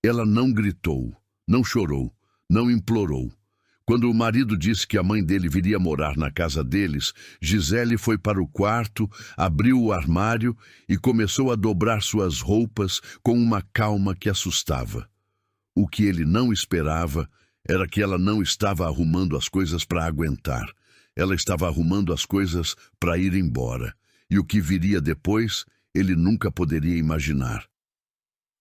Ela não gritou, não chorou, não implorou. Quando o marido disse que a mãe dele viria morar na casa deles, Gisele foi para o quarto, abriu o armário e começou a dobrar suas roupas com uma calma que assustava. O que ele não esperava era que ela não estava arrumando as coisas para aguentar. Ela estava arrumando as coisas para ir embora. E o que viria depois, ele nunca poderia imaginar.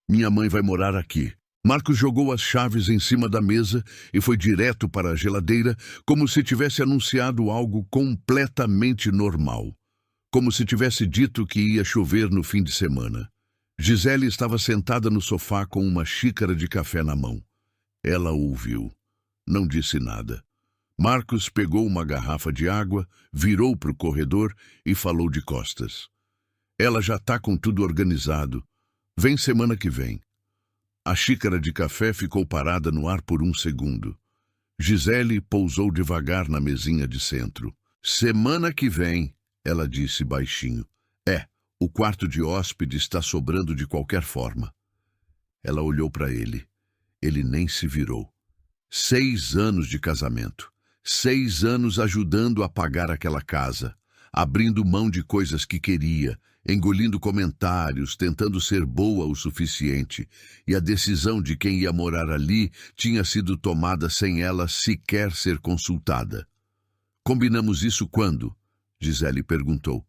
Minha mãe vai morar aqui. Marcos jogou as chaves em cima da mesa e foi direto para a geladeira, como se tivesse anunciado algo completamente normal. Como se tivesse dito que ia chover no fim de semana. Gisele estava sentada no sofá com uma xícara de café na mão. Ela ouviu. Não disse nada. Marcos pegou uma garrafa de água, virou para o corredor e falou de costas. Ela já está com tudo organizado. Vem semana que vem. A xícara de café ficou parada no ar por um segundo. Gisele pousou devagar na mesinha de centro. Semana que vem, ela disse baixinho. O quarto de hóspede está sobrando de qualquer forma. Ela olhou para ele. Ele nem se virou. 6 anos de casamento. 6 anos ajudando a pagar aquela casa. Abrindo mão de coisas que queria. Engolindo comentários, tentando ser boa o suficiente. E a decisão de quem ia morar ali tinha sido tomada sem ela sequer ser consultada. Combinamos isso quando? Gisele perguntou.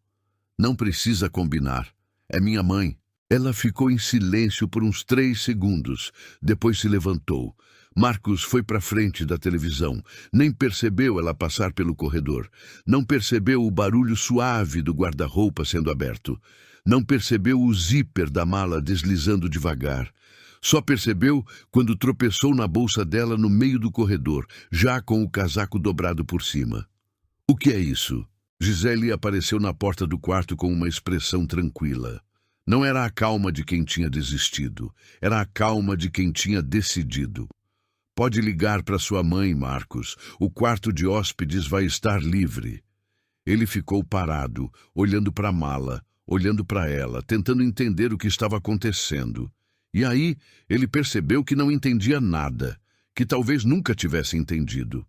Não precisa combinar. É minha mãe. Ela ficou em silêncio por uns 3 segundos. Depois se levantou. Marcos foi para frente da televisão. Nem percebeu ela passar pelo corredor. Não percebeu o barulho suave do guarda-roupa sendo aberto. Não percebeu o zíper da mala deslizando devagar. Só percebeu quando tropeçou na bolsa dela no meio do corredor, já com o casaco dobrado por cima. O que é isso? Gisele apareceu na porta do quarto com uma expressão tranquila. Não era a calma de quem tinha desistido. Era a calma de quem tinha decidido. Pode ligar para sua mãe, Marcos. O quarto de hóspedes vai estar livre. Ele ficou parado, olhando para a mala, olhando para ela, tentando entender o que estava acontecendo. E aí ele percebeu que não entendia nada, que talvez nunca tivesse entendido.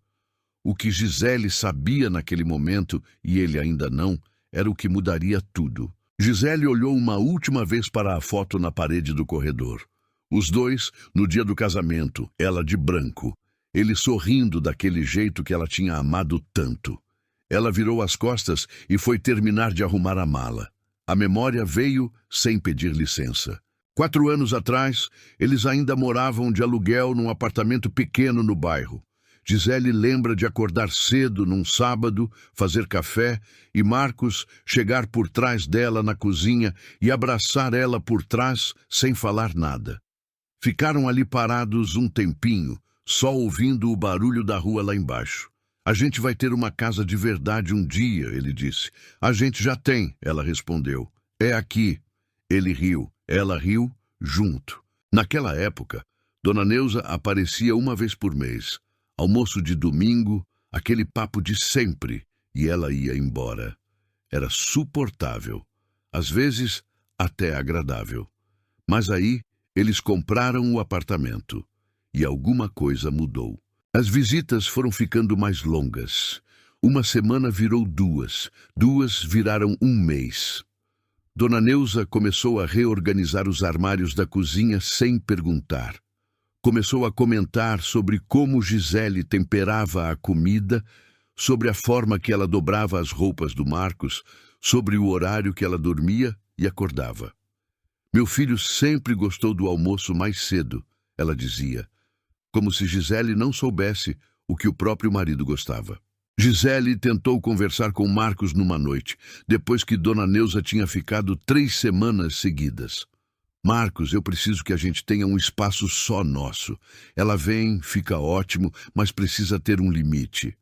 O que Gisele sabia naquele momento, e ele ainda não, era o que mudaria tudo. Gisele olhou uma última vez para a foto na parede do corredor. Os dois, no dia do casamento, ela de branco. Ele sorrindo daquele jeito que ela tinha amado tanto. Ela virou as costas e foi terminar de arrumar a mala. A memória veio sem pedir licença. 4 anos atrás, eles ainda moravam de aluguel num apartamento pequeno no bairro. Gisele lembra de acordar cedo num sábado, fazer café e Marcos chegar por trás dela na cozinha e abraçar ela por trás sem falar nada. Ficaram ali parados um tempinho, só ouvindo o barulho da rua lá embaixo. A gente vai ter uma casa de verdade um dia, ele disse. A gente já tem, ela respondeu. É aqui. Ele riu, ela riu, junto. Naquela época, Dona Neuza aparecia uma vez por mês. Almoço de domingo, aquele papo de sempre, e ela ia embora. Era suportável, às vezes até agradável. Mas aí eles compraram o apartamento e alguma coisa mudou. As visitas foram ficando mais longas. Uma semana virou 2, 2 viraram 1 mês. Dona Neuza começou a reorganizar os armários da cozinha sem perguntar. Começou a comentar sobre como Gisele temperava a comida, sobre a forma que ela dobrava as roupas do Marcos, sobre o horário que ela dormia e acordava. Meu filho sempre gostou do almoço mais cedo, ela dizia, como se Gisele não soubesse o que o próprio marido gostava. Gisele tentou conversar com Marcos numa noite, depois que Dona Neuza tinha ficado 3 semanas seguidas. Marcos, eu preciso que a gente tenha um espaço só nosso. Ela vem, fica ótimo, mas precisa ter um limite.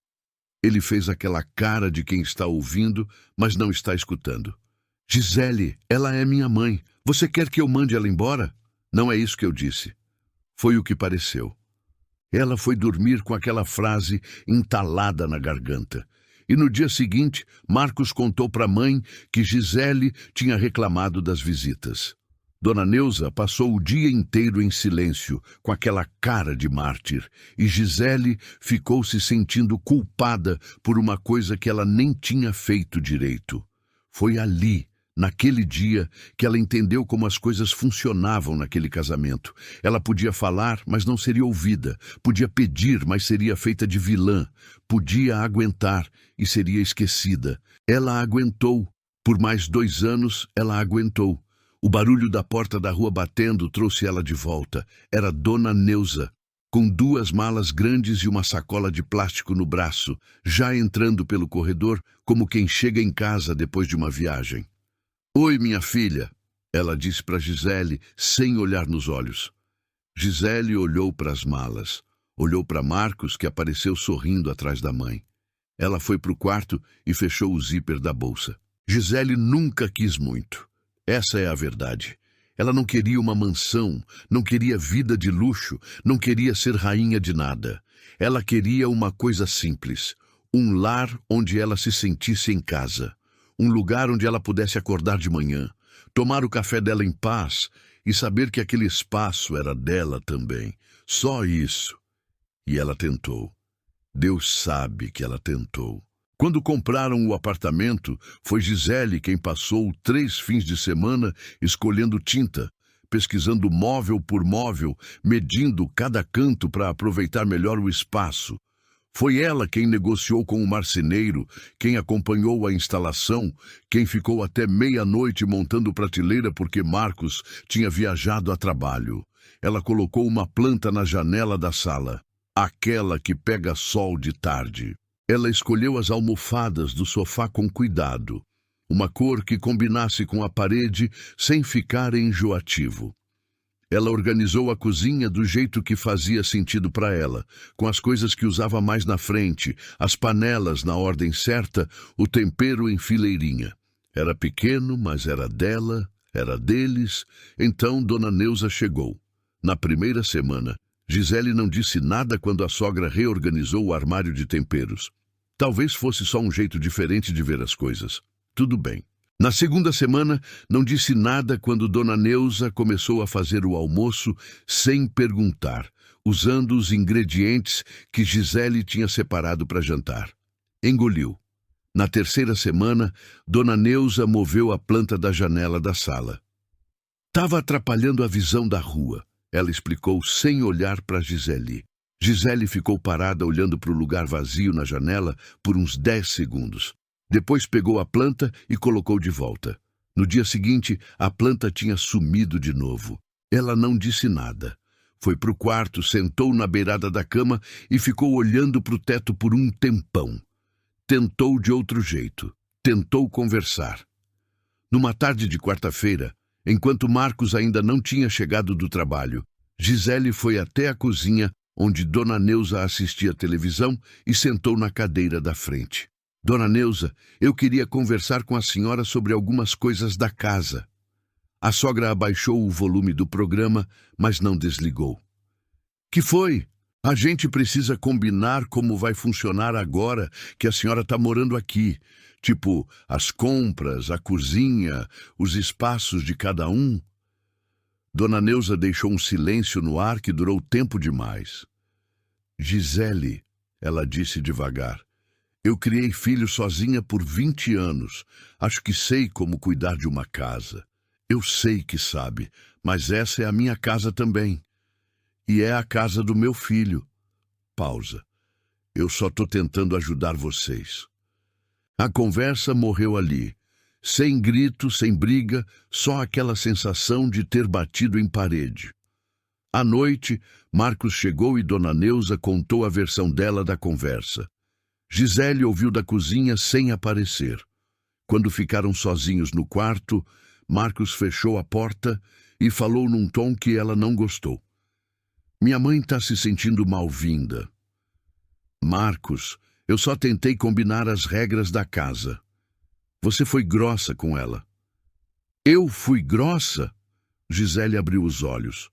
Ele fez aquela cara de quem está ouvindo, mas não está escutando. Gisele, ela é minha mãe. Você quer que eu mande ela embora? Não é isso que eu disse. Foi o que pareceu. Ela foi dormir com aquela frase entalada na garganta. E no dia seguinte, Marcos contou para a mãe que Gisele tinha reclamado das visitas. Dona Neuza passou o dia inteiro em silêncio, com aquela cara de mártir, e Gisele ficou se sentindo culpada por uma coisa que ela nem tinha feito direito. Foi ali, naquele dia, que ela entendeu como as coisas funcionavam naquele casamento. Ela podia falar, mas não seria ouvida. Podia pedir, mas seria feita de vilã. Podia aguentar e seria esquecida. Ela aguentou. Por mais 2 anos, ela aguentou. O barulho da porta da rua batendo trouxe ela de volta. Era Dona Neuza, com 2 malas grandes e uma sacola de plástico no braço, já entrando pelo corredor como quem chega em casa depois de uma viagem. "Oi, minha filha", ela disse para Gisele, sem olhar nos olhos. Gisele olhou para as malas. Olhou para Marcos, que apareceu sorrindo atrás da mãe. Ela foi para o quarto e fechou o zíper da bolsa. Gisele nunca quis muito. Essa é a verdade. Ela não queria uma mansão, não queria vida de luxo, não queria ser rainha de nada. Ela queria uma coisa simples, um lar onde ela se sentisse em casa, um lugar onde ela pudesse acordar de manhã, tomar o café dela em paz e saber que aquele espaço era dela também. Só isso. E ela tentou. Deus sabe que ela tentou. Quando compraram o apartamento, foi Gisele quem passou 3 fins de semana escolhendo tinta, pesquisando móvel por móvel, medindo cada canto para aproveitar melhor o espaço. Foi ela quem negociou com o marceneiro, quem acompanhou a instalação, quem ficou até meia-noite montando prateleira porque Marcos tinha viajado a trabalho. Ela colocou uma planta na janela da sala, aquela que pega sol de tarde. Ela escolheu as almofadas do sofá com cuidado, uma cor que combinasse com a parede sem ficar enjoativo. Ela organizou a cozinha do jeito que fazia sentido para ela, com as coisas que usava mais na frente, as panelas na ordem certa, o tempero em fileirinha. Era pequeno, mas era dela, era deles. Então Dona Neuza chegou. Na primeira semana, Gisele não disse nada quando a sogra reorganizou o armário de temperos. Talvez fosse só um jeito diferente de ver as coisas. Tudo bem. Na segunda semana, não disse nada quando Dona Neuza começou a fazer o almoço sem perguntar, usando os ingredientes que Gisele tinha separado para jantar. Engoliu. Na terceira semana, Dona Neuza moveu a planta da janela da sala. "Estava atrapalhando a visão da rua", ela explicou sem olhar para Gisele. Gisele ficou parada olhando para o lugar vazio na janela por uns 10 segundos. Depois pegou a planta e colocou de volta. No dia seguinte, a planta tinha sumido de novo. Ela não disse nada. Foi para o quarto, sentou na beirada da cama e ficou olhando para o teto por um tempão. Tentou de outro jeito. Tentou conversar. Numa tarde de quarta-feira, enquanto Marcos ainda não tinha chegado do trabalho, Gisele foi até a cozinha, onde Dona Neuza assistia televisão, e sentou na cadeira da frente. "Dona Neuza, eu queria conversar com a senhora sobre algumas coisas da casa." A sogra abaixou o volume do programa, mas não desligou. "Que foi? A gente precisa combinar como vai funcionar agora que a senhora está morando aqui. Tipo, as compras, a cozinha, os espaços de cada um." Dona Neuza deixou um silêncio no ar que durou tempo demais. "Gisele", ela disse devagar, "eu criei filho sozinha por 20 anos. Acho que sei como cuidar de uma casa. Eu sei que sabe, mas essa é a minha casa também. E é a casa do meu filho." Pausa. "Eu só estou tentando ajudar vocês." A conversa morreu ali. Sem grito, sem briga, só aquela sensação de ter batido em parede. À noite, Marcos chegou e Dona Neuza contou a versão dela da conversa. Gisele ouviu da cozinha sem aparecer. Quando ficaram sozinhos no quarto, Marcos fechou a porta e falou num tom que ela não gostou. "Minha mãe está se sentindo mal-vinda." "Marcos, eu só tentei combinar as regras da casa. Você foi grossa com ela." "Eu fui grossa?" Gisele abriu os olhos.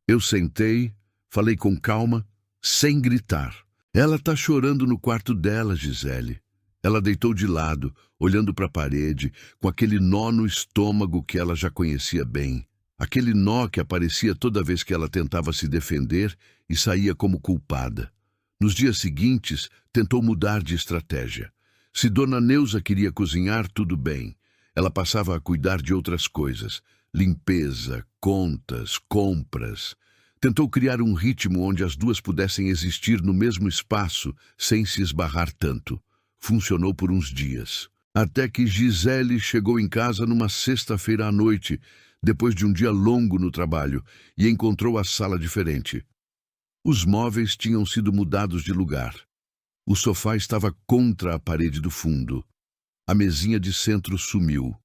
Eu sentei, falei com calma, sem gritar. "Ela está chorando no quarto dela, Gisele." Ela deitou de lado, olhando para a parede, com aquele nó no estômago que ela já conhecia bem. Aquele nó que aparecia toda vez que ela tentava se defender e saía como culpada. Nos dias seguintes, tentou mudar de estratégia. Se Dona Neuza queria cozinhar, tudo bem. Ela passava a cuidar de outras coisas. Limpeza, contas, compras. Tentou criar um ritmo onde as duas pudessem existir no mesmo espaço, sem se esbarrar tanto. Funcionou por uns dias. Até que Gisele chegou em casa numa sexta-feira à noite, depois de um dia longo no trabalho, e encontrou a sala diferente. Os móveis tinham sido mudados de lugar. O sofá estava contra a parede do fundo. A mesinha de centro sumiu.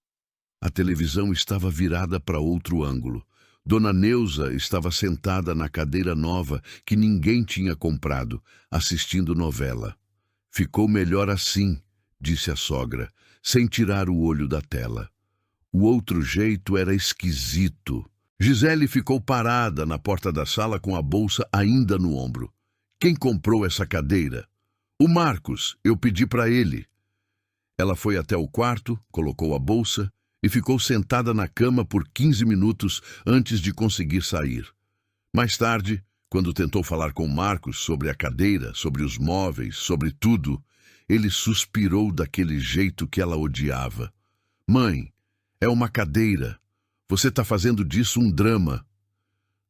A televisão estava virada para outro ângulo. Dona Neuza estava sentada na cadeira nova que ninguém tinha comprado, assistindo novela. Ficou melhor assim, disse a sogra, sem tirar o olho da tela. O outro jeito era esquisito. Gisele ficou parada na porta da sala com a bolsa ainda no ombro. Quem comprou essa cadeira? O Marcos, eu pedi para ele. Ela foi até o quarto, colocou a bolsa e ficou sentada na cama por 15 minutos antes de conseguir sair. Mais tarde, quando tentou falar com Marcos sobre a cadeira, sobre os móveis, sobre tudo, ele suspirou daquele jeito que ela odiava. Mãe, é uma cadeira. Você está fazendo disso um drama.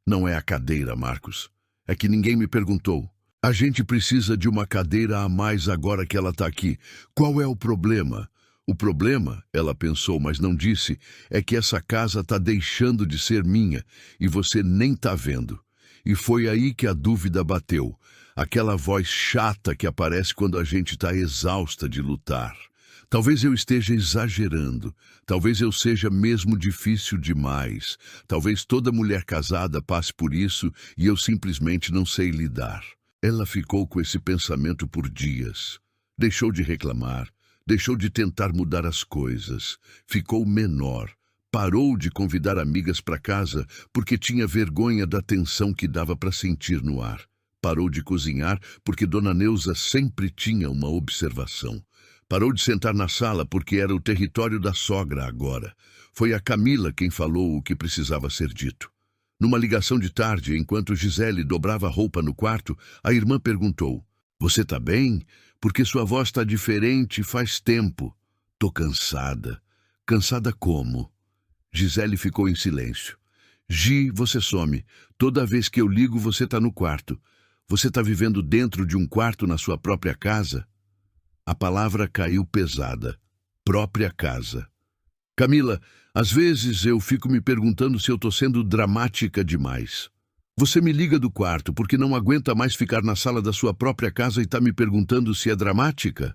Não é a cadeira, Marcos. É que ninguém me perguntou. A gente precisa de uma cadeira a mais agora que ela está aqui. Qual é o problema? O problema, ela pensou, mas não disse, é que essa casa está deixando de ser minha e você nem está vendo. E foi aí que a dúvida bateu. Aquela voz chata que aparece quando a gente está exausta de lutar. Talvez eu esteja exagerando. Talvez eu seja mesmo difícil demais. Talvez toda mulher casada passe por isso e eu simplesmente não sei lidar. Ela ficou com esse pensamento por dias. Deixou de reclamar. Deixou de tentar mudar as coisas. Ficou menor. Parou de convidar amigas para casa porque tinha vergonha da tensão que dava para sentir no ar. Parou de cozinhar porque Dona Neuza sempre tinha uma observação. Parou de sentar na sala porque era o território da sogra agora. Foi a Camila quem falou o que precisava ser dito. Numa ligação de tarde, enquanto Gisele dobrava a roupa no quarto, a irmã perguntou: "Você está bem? Porque sua voz está diferente faz tempo." "Tô cansada." "Cansada como?" Gisele ficou em silêncio. "Gi, você some. Toda vez que eu ligo, você está no quarto. Você está vivendo dentro de um quarto na sua própria casa?" A palavra caiu pesada. Própria casa. "Camila, às vezes eu fico me perguntando se eu estou sendo dramática demais. Você me liga do quarto porque não aguenta mais ficar na sala da sua própria casa e está me perguntando se é dramática?"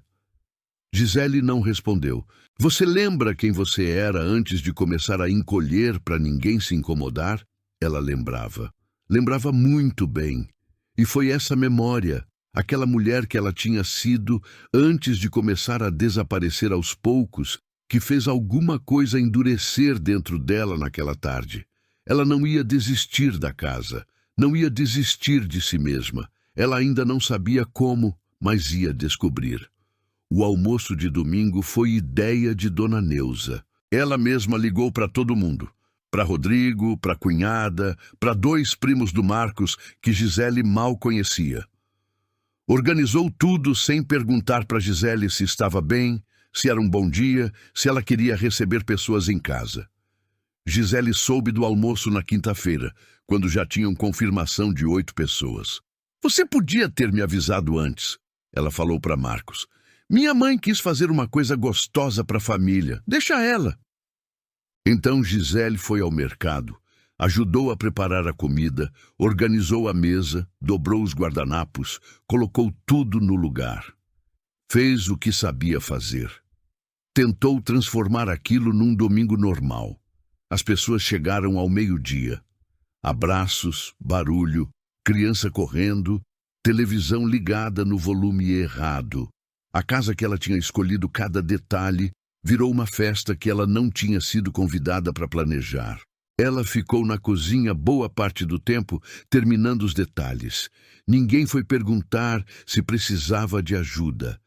Gisele não respondeu. "Você lembra quem você era antes de começar a encolher para ninguém se incomodar?" Ela lembrava. Lembrava muito bem. E foi essa memória, aquela mulher que ela tinha sido antes de começar a desaparecer aos poucos, que fez alguma coisa endurecer dentro dela naquela tarde. Ela não ia desistir da casa, não ia desistir de si mesma. Ela ainda não sabia como, mas ia descobrir. O almoço de domingo foi ideia de Dona Neuza. Ela mesma ligou para todo mundo. Para Rodrigo, para a cunhada, para 2 primos do Marcos que Gisele mal conhecia. Organizou tudo sem perguntar para Gisele se estava bem, se era um bom dia, se ela queria receber pessoas em casa. Gisele soube do almoço na quinta-feira, quando já tinham confirmação de 8 pessoas. "Você podia ter me avisado antes", ela falou para Marcos. "Minha mãe quis fazer uma coisa gostosa para a família. Deixa ela." Então Gisele foi ao mercado, ajudou a preparar a comida, organizou a mesa, dobrou os guardanapos, colocou tudo no lugar. Fez o que sabia fazer. Tentou transformar aquilo num domingo normal. As pessoas chegaram ao meio-dia. Abraços, barulho, criança correndo, televisão ligada no volume errado. A casa que ela tinha escolhido cada detalhe virou uma festa que ela não tinha sido convidada para planejar. Ela ficou na cozinha boa parte do tempo, terminando os detalhes. Ninguém foi perguntar se precisava de ajuda.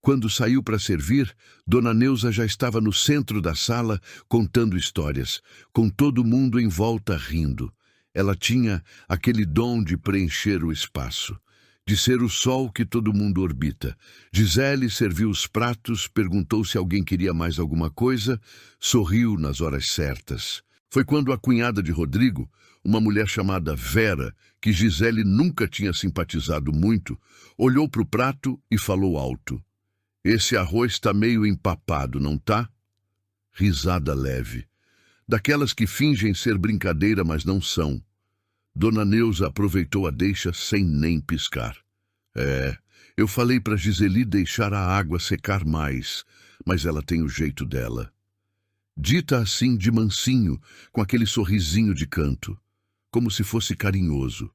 Quando saiu para servir, Dona Neuza já estava no centro da sala contando histórias, com todo mundo em volta rindo. Ela tinha aquele dom de preencher o espaço, de ser o sol que todo mundo orbita. Gisele serviu os pratos, perguntou se alguém queria mais alguma coisa, sorriu nas horas certas. Foi quando a cunhada de Rodrigo, uma mulher chamada Vera, que Gisele nunca tinha simpatizado muito, olhou para o prato e falou alto: "Esse arroz está meio empapado, não tá?" Risada leve. Daquelas que fingem ser brincadeira, mas não são. Dona Neuza aproveitou a deixa sem nem piscar. Eu falei para Giseli deixar a água secar mais, mas ela tem o jeito dela. Dita assim de mansinho, com aquele sorrisinho de canto, como se fosse carinhoso,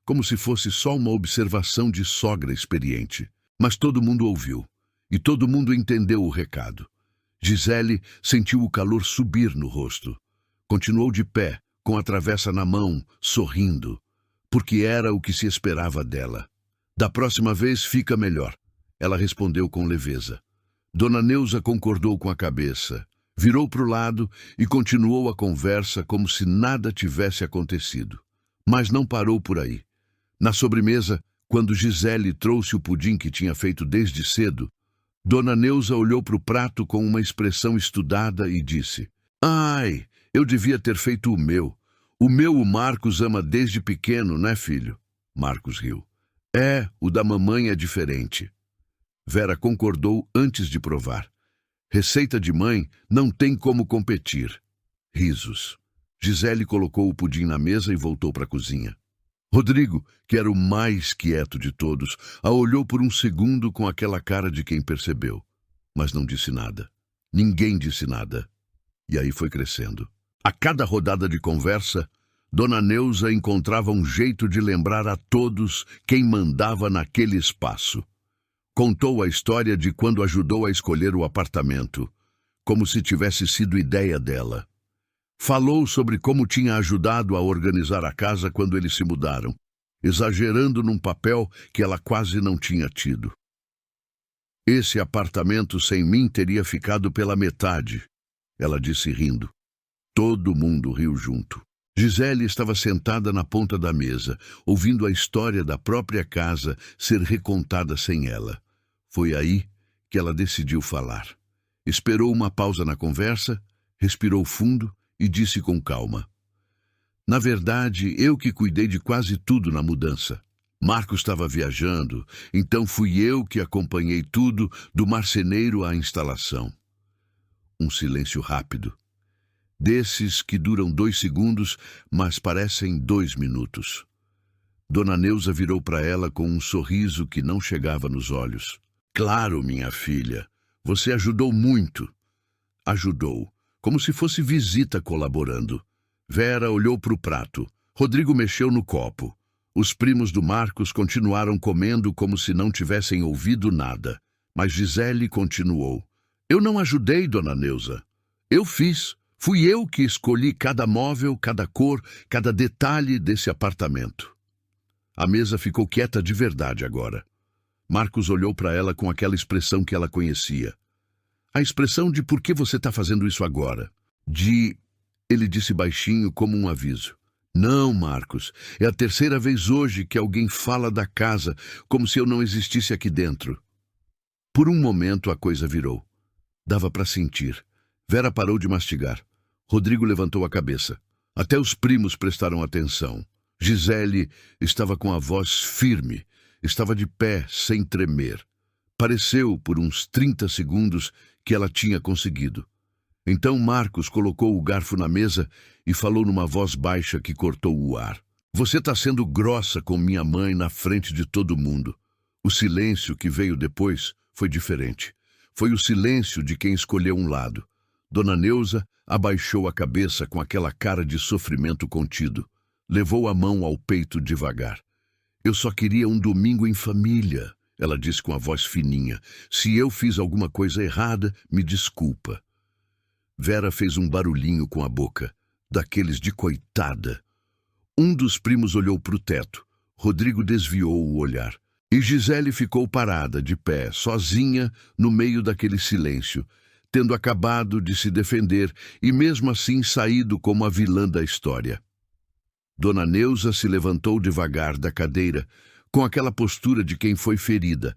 como se fosse só uma observação de sogra experiente. Mas todo mundo ouviu, e todo mundo entendeu o recado. Gisele sentiu o calor subir no rosto. Continuou de pé, com a travessa na mão, sorrindo, porque era o que se esperava dela. "Da próxima vez fica melhor", ela respondeu com leveza. Dona Neuza concordou com a cabeça, virou para o lado e continuou a conversa como se nada tivesse acontecido. Mas não parou por aí. Na sobremesa, quando Gisele trouxe o pudim que tinha feito desde cedo, Dona Neuza olhou para o prato com uma expressão estudada e disse: "Ai, eu devia ter feito o meu. O meu o Marcos ama desde pequeno, né, filho?" Marcos riu. O da mamãe é diferente." Vera concordou antes de provar. Receita de mãe não tem como competir. Risos. Gisele colocou o pudim na mesa e voltou para a cozinha. Rodrigo, que era o mais quieto de todos, a olhou por um segundo com aquela cara de quem percebeu, mas não disse nada. Ninguém disse nada. E aí foi crescendo. A cada rodada de conversa, Dona Neuza encontrava um jeito de lembrar a todos quem mandava naquele espaço. Contou a história de quando ajudou a escolher o apartamento, como se tivesse sido ideia dela. Falou sobre como tinha ajudado a organizar a casa quando eles se mudaram, exagerando num papel que ela quase não tinha tido. "Esse apartamento sem mim teria ficado pela metade", ela disse rindo. Todo mundo riu junto. Gisele estava sentada na ponta da mesa, ouvindo a história da própria casa ser recontada sem ela. Foi aí que ela decidiu falar. Esperou uma pausa na conversa, respirou fundo e disse com calma: "Na verdade, eu que cuidei de quase tudo na mudança. Marcos estava viajando, então fui eu que acompanhei tudo, do marceneiro à instalação." Um silêncio rápido. Desses que duram 2 segundos, mas parecem 2 minutos. Dona Neuza virou para ela com um sorriso que não chegava nos olhos. "Claro, minha filha, você ajudou muito." Ajudou, como se fosse visita colaborando. Vera olhou para o prato. Rodrigo mexeu no copo. Os primos do Marcos continuaram comendo como se não tivessem ouvido nada. Mas Gisele continuou: "Eu não ajudei, Dona Neuza. Eu fiz. Fui eu que escolhi cada móvel, cada cor, cada detalhe desse apartamento." A mesa ficou quieta de verdade agora. Marcos olhou para ela com aquela expressão que ela conhecia. A expressão de "por que você está fazendo isso agora?" Ele disse baixinho como um aviso: "Não, Marcos, é a 3ª vez hoje que alguém fala da casa como se eu não existisse aqui dentro." Por um momento a coisa virou. Dava para sentir. Vera parou de mastigar. Rodrigo levantou a cabeça. Até os primos prestaram atenção. Gisele estava com a voz firme, estava de pé, sem tremer. Pareceu, por uns 30 segundos, que ela tinha conseguido. Então Marcos colocou o garfo na mesa e falou numa voz baixa que cortou o ar: "Você está sendo grossa com minha mãe na frente de todo mundo." O silêncio que veio depois foi diferente. Foi o silêncio de quem escolheu um lado. Dona Neuza abaixou a cabeça com aquela cara de sofrimento contido. Levou a mão ao peito devagar. "Eu só queria um domingo em família", ela disse com a voz fininha. "Se eu fiz alguma coisa errada, me desculpa." Vera fez um barulhinho com a boca, daqueles de coitada. Um dos primos olhou para o teto. Rodrigo desviou o olhar. E Gisele ficou parada, de pé, sozinha, no meio daquele silêncio, tendo acabado de se defender e mesmo assim saído como a vilã da história. Dona Neuza se levantou devagar da cadeira, com aquela postura de quem foi ferida,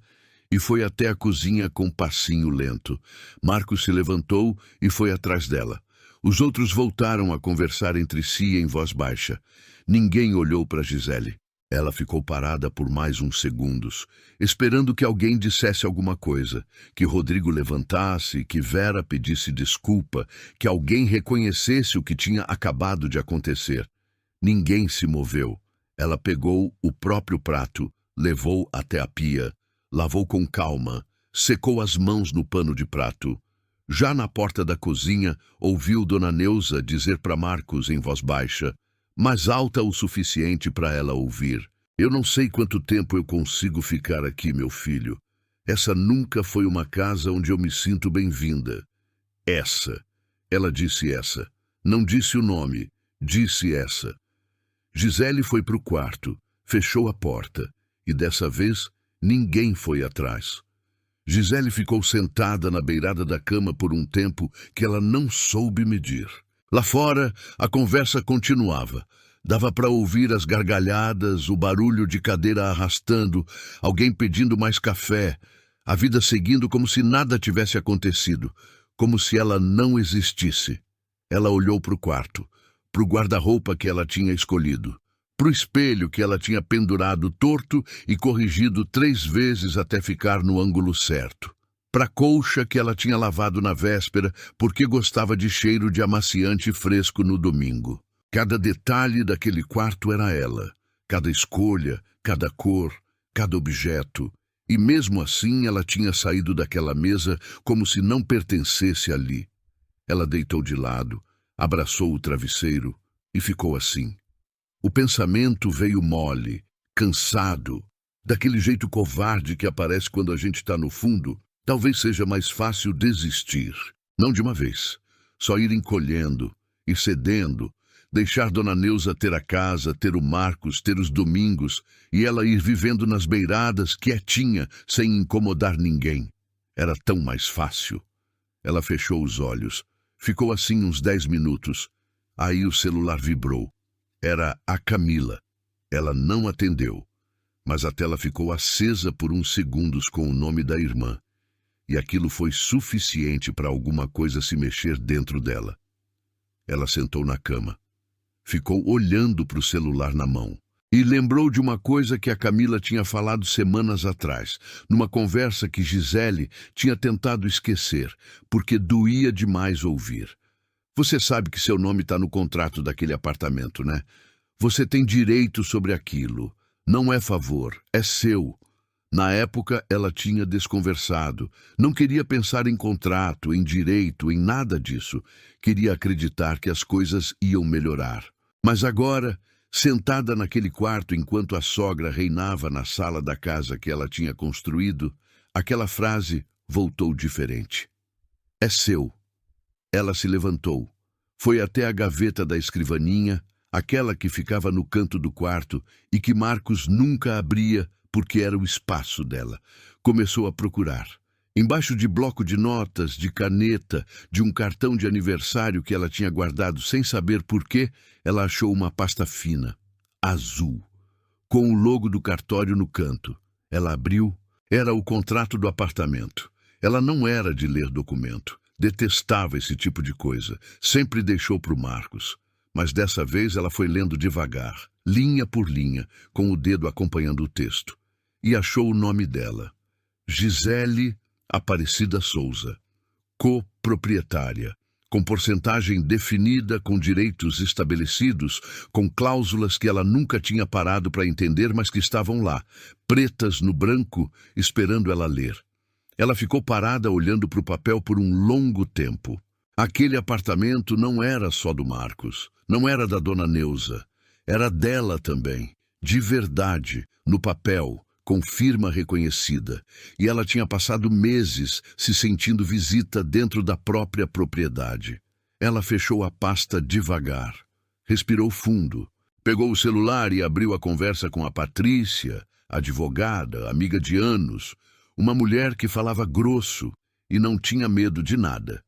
e foi até a cozinha com passinho lento. Marcos se levantou e foi atrás dela. Os outros voltaram a conversar entre si em voz baixa. Ninguém olhou para Gisele. Ela ficou parada por mais uns segundos, esperando que alguém dissesse alguma coisa, que Rodrigo levantasse, que Vera pedisse desculpa, que alguém reconhecesse o que tinha acabado de acontecer. Ninguém se moveu. Ela pegou o próprio prato, levou até a pia, lavou com calma, secou as mãos no pano de prato. Já na porta da cozinha, ouviu Dona Neuza dizer para Marcos em voz baixa, mas alta o suficiente para ela ouvir: "Eu não sei quanto tempo eu consigo ficar aqui, meu filho. Essa nunca foi uma casa onde eu me sinto bem-vinda. Essa." Ela disse essa. Não disse o nome. Disse essa. Gisele foi para o quarto, fechou a porta, e dessa vez ninguém foi atrás. Gisele ficou sentada na beirada da cama por um tempo que ela não soube medir. Lá fora, a conversa continuava. Dava para ouvir as gargalhadas, o barulho de cadeira arrastando, alguém pedindo mais café, a vida seguindo como se nada tivesse acontecido, como se ela não existisse. Ela olhou para o quarto, para o guarda-roupa que ela tinha escolhido, para o espelho que ela tinha pendurado torto e corrigido 3 vezes até ficar no ângulo certo, para a colcha que ela tinha lavado na véspera porque gostava de cheiro de amaciante fresco no domingo. Cada detalhe daquele quarto era ela, cada escolha, cada cor, cada objeto, e mesmo assim ela tinha saído daquela mesa como se não pertencesse ali. Ela deitou de lado, abraçou o travesseiro e ficou assim. O pensamento veio mole, cansado, daquele jeito covarde que aparece quando a gente está no fundo. Talvez seja mais fácil desistir, não de uma vez, só ir encolhendo e cedendo, deixar Dona Neuza ter a casa, ter o Marcos, ter os domingos, e ela ir vivendo nas beiradas, quietinha, sem incomodar ninguém. Era tão mais fácil. Ela fechou os olhos. Ficou assim uns 10 minutos. Aí o celular vibrou. Era a Camila. Ela não atendeu, mas a tela ficou acesa por uns segundos com o nome da irmã. E aquilo foi suficiente para alguma coisa se mexer dentro dela. Ela sentou na cama. Ficou olhando para o celular na mão. E lembrou de uma coisa que a Camila tinha falado semanas atrás, numa conversa que Gisele tinha tentado esquecer, porque doía demais ouvir. Você sabe que seu nome está no contrato daquele apartamento, né? Você tem direito sobre aquilo. Não é favor, é seu. Na época, ela tinha desconversado. Não queria pensar em contrato, em direito, em nada disso. Queria acreditar que as coisas iam melhorar. Mas agora, sentada naquele quarto enquanto a sogra reinava na sala da casa que ela tinha construído, aquela frase voltou diferente. É seu. Ela se levantou. Foi até a gaveta da escrivaninha, aquela que ficava no canto do quarto e que Marcos nunca abria porque era o espaço dela. Começou a procurar. Embaixo de bloco de notas, de caneta, de um cartão de aniversário que ela tinha guardado sem saber por quê, ela achou uma pasta fina, azul, com o logo do cartório no canto. Ela abriu. Era o contrato do apartamento. Ela não era de ler documento. Detestava esse tipo de coisa. Sempre deixou para o Marcos. Mas dessa vez ela foi lendo devagar, linha por linha, com o dedo acompanhando o texto. E achou o nome dela. Gisele Aparecida Souza. Coproprietária. Com porcentagem definida, com direitos estabelecidos, com cláusulas que ela nunca tinha parado para entender, mas que estavam lá, pretas no branco, esperando ela ler. Ela ficou parada olhando para o papel por um longo tempo. Aquele apartamento não era só do Marcos, não era da Dona Neuza, era dela também, de verdade, no papel, com firma reconhecida, e ela tinha passado meses se sentindo visita dentro da própria propriedade. Ela fechou a pasta devagar, respirou fundo, pegou o celular e abriu a conversa com a Patrícia, advogada, amiga de anos, uma mulher que falava grosso e não tinha medo de nada.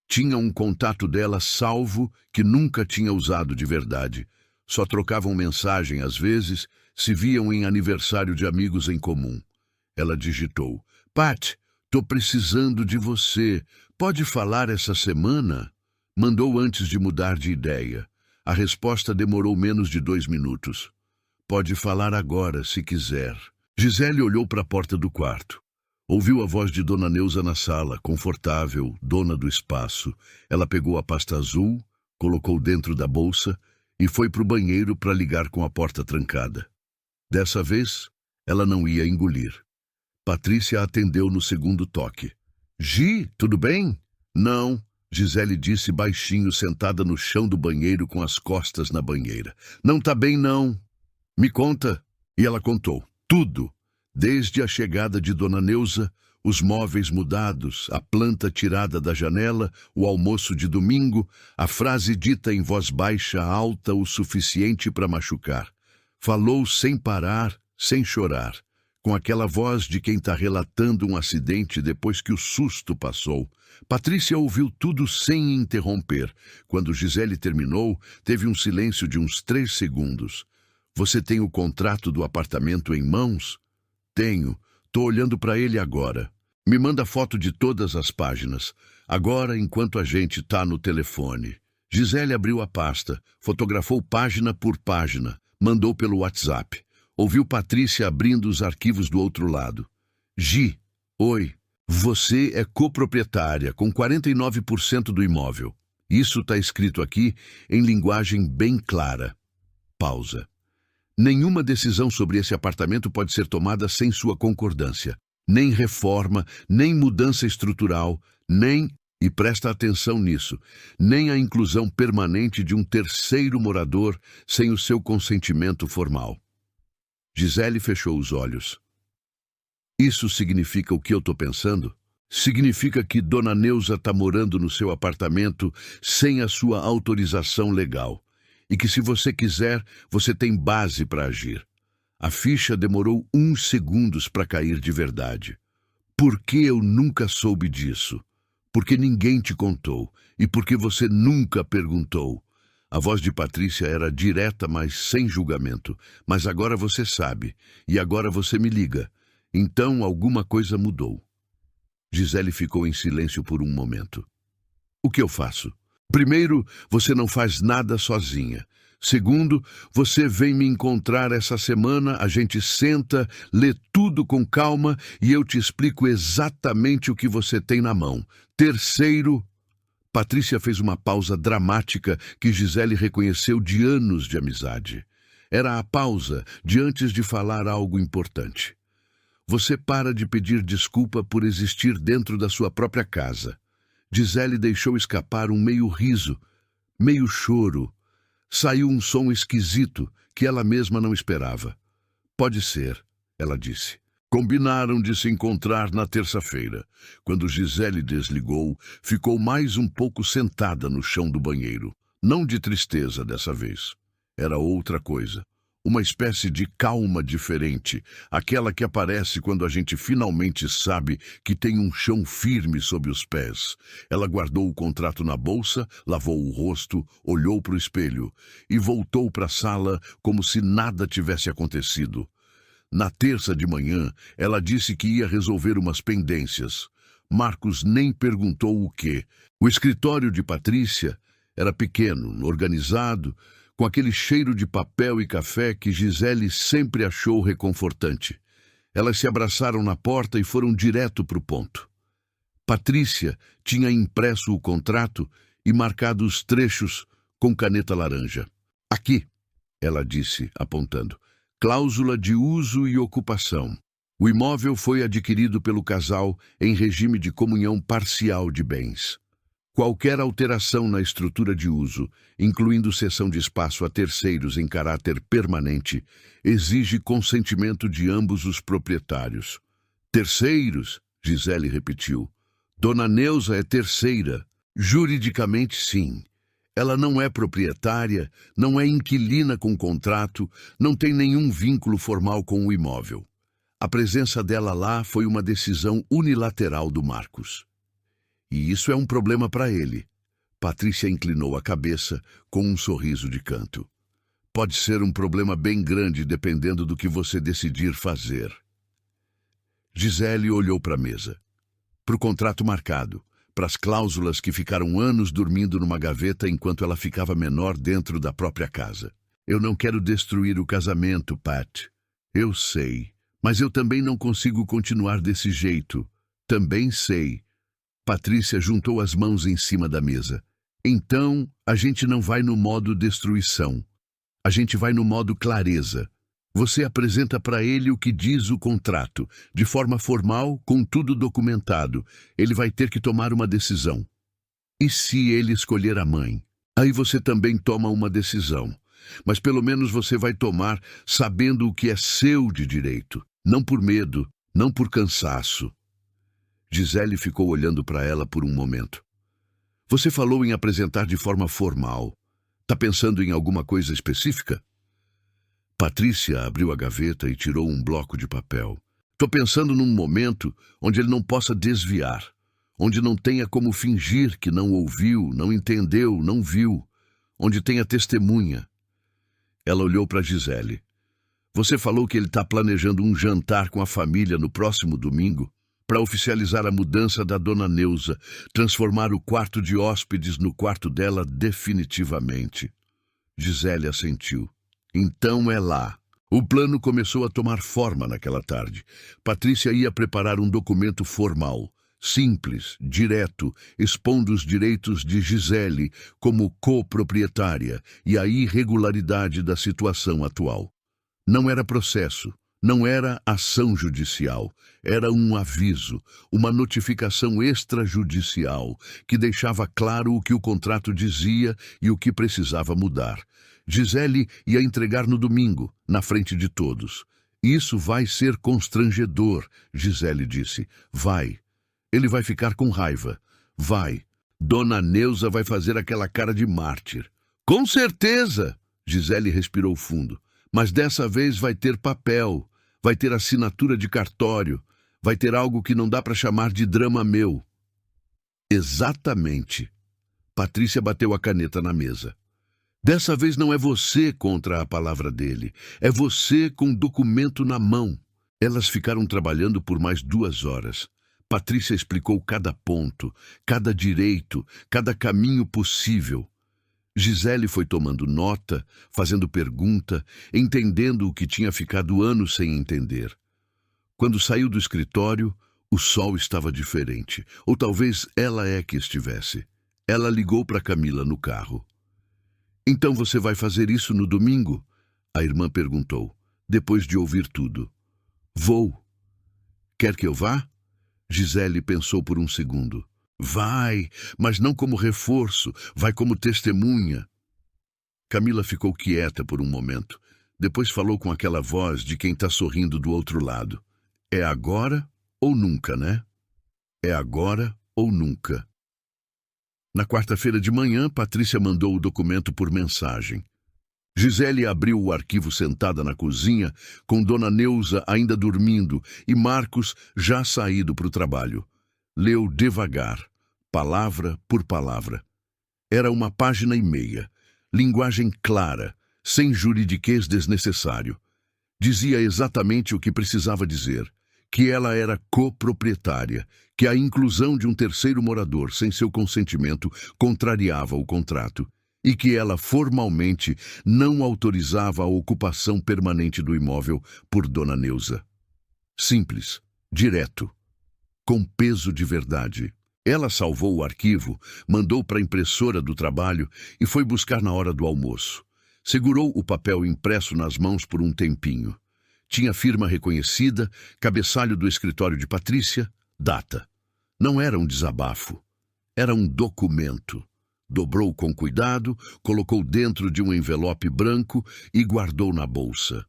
Tinha um contato dela salvo que nunca tinha usado de verdade. Só trocavam mensagem às vezes, se viam em aniversário de amigos em comum. Ela digitou: Pat, tô precisando de você. Pode falar essa semana? Mandou antes de mudar de ideia. A resposta demorou menos de 2 minutos. Pode falar agora, se quiser. Gisele olhou para a porta do quarto. Ouviu a voz de Dona Neuza na sala, confortável, dona do espaço. Ela pegou a pasta azul, colocou dentro da bolsa e foi para o banheiro para ligar com a porta trancada. Dessa vez, ela não ia engolir. Patrícia atendeu no segundo toque. Gi, tudo bem? Não, Gisele disse baixinho, sentada no chão do banheiro com as costas na banheira. Não tá bem, não. Me conta. E ela contou tudo. Desde a chegada de Dona Neuza, os móveis mudados, a planta tirada da janela, o almoço de domingo, a frase dita em voz baixa, alta o suficiente para machucar. Falou sem parar, sem chorar, com aquela voz de quem está relatando um acidente depois que o susto passou. Patrícia ouviu tudo sem interromper. Quando Gisele terminou, teve um silêncio de uns 3 segundos. Você tem o contrato do apartamento em mãos? Tenho. Tô olhando para ele agora. Me manda foto de todas as páginas. Agora, enquanto a gente tá no telefone. Gisele abriu a pasta, fotografou página por página, mandou pelo WhatsApp. Ouviu Patrícia abrindo os arquivos do outro lado. Gi, oi. Você é coproprietária, com 49% do imóvel. Isso tá escrito aqui em linguagem bem clara. Pausa. Nenhuma decisão sobre esse apartamento pode ser tomada sem sua concordância. Nem reforma, nem mudança estrutural, nem, e presta atenção nisso, nem a inclusão permanente de um terceiro morador sem o seu consentimento formal. Gisele fechou os olhos. Isso significa o que eu estou pensando? Significa que Dona Neuza está morando no seu apartamento sem a sua autorização legal. E que se você quiser, você tem base para agir. A ficha demorou 1 segundo para cair de verdade. Por que eu nunca soube disso? Porque ninguém te contou e porque você nunca perguntou. A voz de Patrícia era direta, mas sem julgamento. Mas agora você sabe, e agora você me liga. Então alguma coisa mudou. Gisele ficou em silêncio por um momento. O que eu faço? Primeiro, você não faz nada sozinha. Segundo, você vem me encontrar essa semana, a gente senta, lê tudo com calma e eu te explico exatamente o que você tem na mão. Terceiro, Patrícia fez uma pausa dramática que Gisele reconheceu de anos de amizade. Era a pausa de antes de falar algo importante. Você para de pedir desculpa por existir dentro da sua própria casa. Gisele deixou escapar um meio riso, meio choro. Saiu um som esquisito que ela mesma não esperava. Pode ser, ela disse. Combinaram de se encontrar na terça-feira. Quando Gisele desligou, ficou mais um pouco sentada no chão do banheiro. Não de tristeza dessa vez. Era outra coisa. Uma espécie de calma diferente, aquela que aparece quando a gente finalmente sabe que tem um chão firme sob os pés. Ela guardou o contrato na bolsa, lavou o rosto, olhou para o espelho e voltou para a sala como se nada tivesse acontecido. Na terça de manhã, ela disse que ia resolver umas pendências. Marcos nem perguntou o quê. O escritório de Patrícia era pequeno, organizado, com aquele cheiro de papel e café que Gisele sempre achou reconfortante. Elas se abraçaram na porta e foram direto para o ponto. Patrícia tinha impresso o contrato e marcado os trechos com caneta laranja. Aqui, ela disse, apontando, cláusula de uso e ocupação. O imóvel foi adquirido pelo casal em regime de comunhão parcial de bens. Qualquer alteração na estrutura de uso, incluindo cessão de espaço a terceiros em caráter permanente, exige consentimento de ambos os proprietários. Terceiros, Gisele repetiu. Dona Neuza é terceira. Juridicamente, sim. Ela não é proprietária, não é inquilina com contrato, não tem nenhum vínculo formal com o imóvel. A presença dela lá foi uma decisão unilateral do Marcos. E isso é um problema para ele. Patrícia inclinou a cabeça com um sorriso de canto. Pode ser um problema bem grande dependendo do que você decidir fazer. Gisele olhou para a mesa, para o contrato marcado, para as cláusulas que ficaram anos dormindo numa gaveta enquanto ela ficava menor dentro da própria casa. Eu não quero destruir o casamento, Pat. Eu sei, mas eu também não consigo continuar desse jeito. Também sei. Patrícia juntou as mãos em cima da mesa. Então, a gente não vai no modo destruição. A gente vai no modo clareza. Você apresenta para ele o que diz o contrato, de forma formal, com tudo documentado. Ele vai ter que tomar uma decisão. E se ele escolher a mãe? Aí você também toma uma decisão. Mas pelo menos você vai tomar sabendo o que é seu de direito. Não por medo, não por cansaço. Gisele ficou olhando para ela por um momento. Você falou em apresentar de forma formal. Tá pensando em alguma coisa específica? Patrícia abriu a gaveta e tirou um bloco de papel. Tô pensando num momento onde ele não possa desviar, onde não tenha como fingir que não ouviu, não entendeu, não viu, onde tenha testemunha. Ela olhou para Gisele. Você falou que ele está planejando um jantar com a família no próximo domingo para oficializar a mudança da dona Neuza, transformar o quarto de hóspedes no quarto dela definitivamente. Gisele assentiu. Então é lá. O plano começou a tomar forma naquela tarde. Patrícia ia preparar um documento formal, simples, direto, expondo os direitos de Gisele como coproprietária e a irregularidade da situação atual. Não era processo, não era ação judicial, era um aviso, uma notificação extrajudicial que deixava claro o que o contrato dizia e o que precisava mudar. Gisele ia entregar no domingo, na frente de todos. Isso vai ser constrangedor, Gisele disse. Vai. Ele vai ficar com raiva. Vai. Dona Neuza vai fazer aquela cara de mártir. Com certeza! Gisele respirou fundo. Mas dessa vez vai ter papel, vai ter assinatura de cartório, vai ter algo que não dá para chamar de drama meu. Exatamente. Patrícia bateu a caneta na mesa. Dessa vez não é você contra a palavra dele, é você com o documento na mão. Elas ficaram trabalhando por mais 2 horas. Patrícia explicou cada ponto, cada direito, cada caminho possível. Gisele foi tomando nota, fazendo pergunta, entendendo o que tinha ficado anos sem entender. Quando saiu do escritório, o sol estava diferente, ou talvez ela é que estivesse. Ela ligou para Camila no carro. Então você vai fazer isso no domingo? A irmã perguntou, depois de ouvir tudo. Vou. Quer que eu vá? Gisele pensou por um segundo. Vai, mas não como reforço, vai como testemunha. Camila ficou quieta por um momento. Depois falou com aquela voz de quem está sorrindo do outro lado. É agora ou nunca, né? É agora ou nunca. Na quarta-feira de manhã, Patrícia mandou o documento por mensagem. Gisele abriu o arquivo sentada na cozinha, com Dona Neuza ainda dormindo e Marcos já saído para o trabalho. Leu devagar, palavra por palavra. Era 1,5 páginas, linguagem clara, sem juridiquês desnecessário. Dizia exatamente o que precisava dizer, que ela era coproprietária, que a inclusão de um terceiro morador sem seu consentimento contrariava o contrato e que ela formalmente não autorizava a ocupação permanente do imóvel por Dona Neuza. Simples, direto, com peso de verdade. Ela salvou o arquivo, mandou para a impressora do trabalho e foi buscar na hora do almoço. Segurou o papel impresso nas mãos por um tempinho. Tinha firma reconhecida, cabeçalho do escritório de Patrícia, data. Não era um desabafo, era um documento. Dobrou com cuidado, colocou dentro de um envelope branco e guardou na bolsa.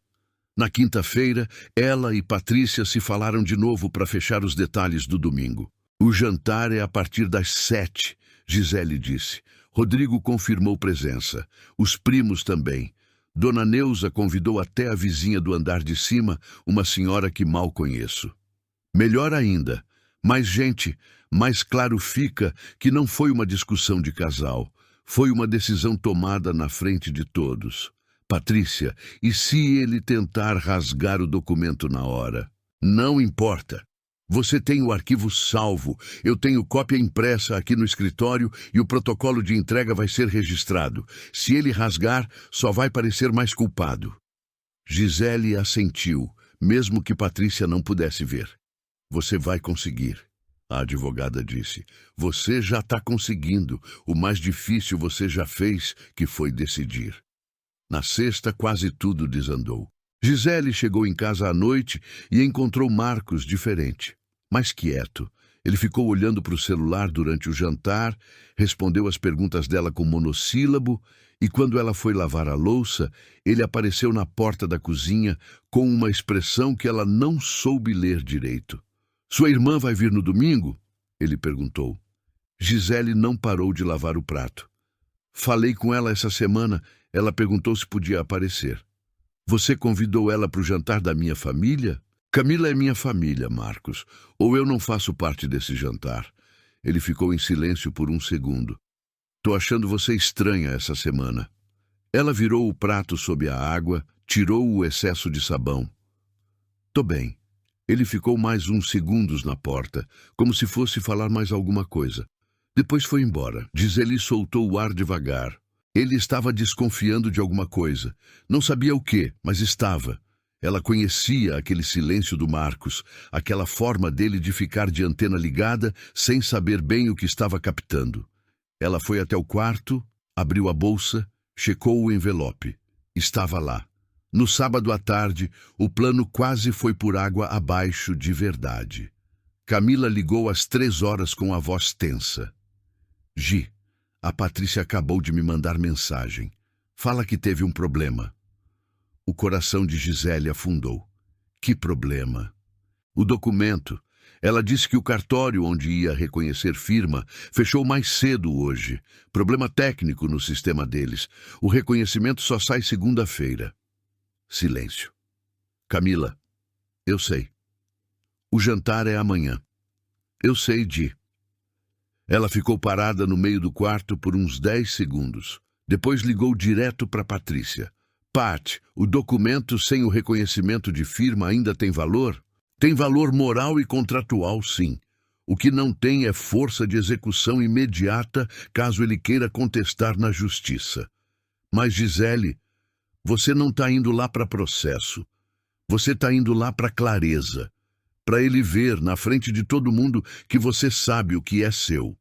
Na quinta-feira, ela e Patrícia se falaram de novo para fechar os detalhes do domingo. O jantar é a partir das 7, Gisele disse. Rodrigo confirmou presença. Os primos também. Dona Neuza convidou até a vizinha do andar de cima, uma senhora que mal conheço. Melhor ainda, mais gente, mais claro fica que não foi uma discussão de casal. Foi uma decisão tomada na frente de todos. Patrícia, e se ele tentar rasgar o documento na hora? Não importa. Você tem o arquivo salvo, eu tenho cópia impressa aqui no escritório e o protocolo de entrega vai ser registrado. Se ele rasgar, só vai parecer mais culpado. Gisele assentiu, mesmo que Patrícia não pudesse ver. Você vai conseguir, a advogada disse. Você já está conseguindo. O mais difícil você já fez, que foi decidir. Na sexta, quase tudo desandou. Gisele chegou em casa à noite e encontrou Marcos diferente, mais quieto. Ele ficou olhando para o celular durante o jantar, respondeu às perguntas dela com monossílabo e quando ela foi lavar a louça, ele apareceu na porta da cozinha com uma expressão que ela não soube ler direito. Sua irmã vai vir no domingo? Ele perguntou. Gisele não parou de lavar o prato. Falei com ela essa semana, ela perguntou se podia aparecer. Você convidou ela para o jantar da minha família? Camila é minha família, Marcos, ou eu não faço parte desse jantar. Ele ficou em silêncio por um segundo. Tô achando você estranha essa semana. Ela virou o prato sob a água, tirou o excesso de sabão. Tô bem. Ele ficou mais uns segundos na porta, como se fosse falar mais alguma coisa. Depois foi embora. Gisele soltou o ar devagar. Ele estava desconfiando de alguma coisa. Não sabia o quê, mas estava. Ela conhecia aquele silêncio do Marcos, aquela forma dele de ficar de antena ligada, sem saber bem o que estava captando. Ela foi até o quarto, abriu a bolsa, checou o envelope. Estava lá. No sábado à tarde, o plano quase foi por água abaixo de verdade. Camila ligou às 3 horas com a voz tensa. Gi, a Patrícia acabou de me mandar mensagem. Fala que teve um problema. O coração de Gisele afundou. Que problema? O documento. Ela disse que o cartório onde ia reconhecer firma fechou mais cedo hoje. Problema técnico no sistema deles. O reconhecimento só sai segunda-feira. Silêncio. Camila, eu sei. O jantar é amanhã. Eu sei, Di. Ela ficou parada no meio do quarto por uns 10 segundos. Depois ligou direto para Patrícia. Pat, o documento sem o reconhecimento de firma ainda tem valor? Tem valor moral e contratual, sim. O que não tem é força de execução imediata caso ele queira contestar na justiça. Mas, Gisele, você não está indo lá para processo. Você está indo lá para clareza. Para ele ver, na frente de todo mundo, que você sabe o que é seu.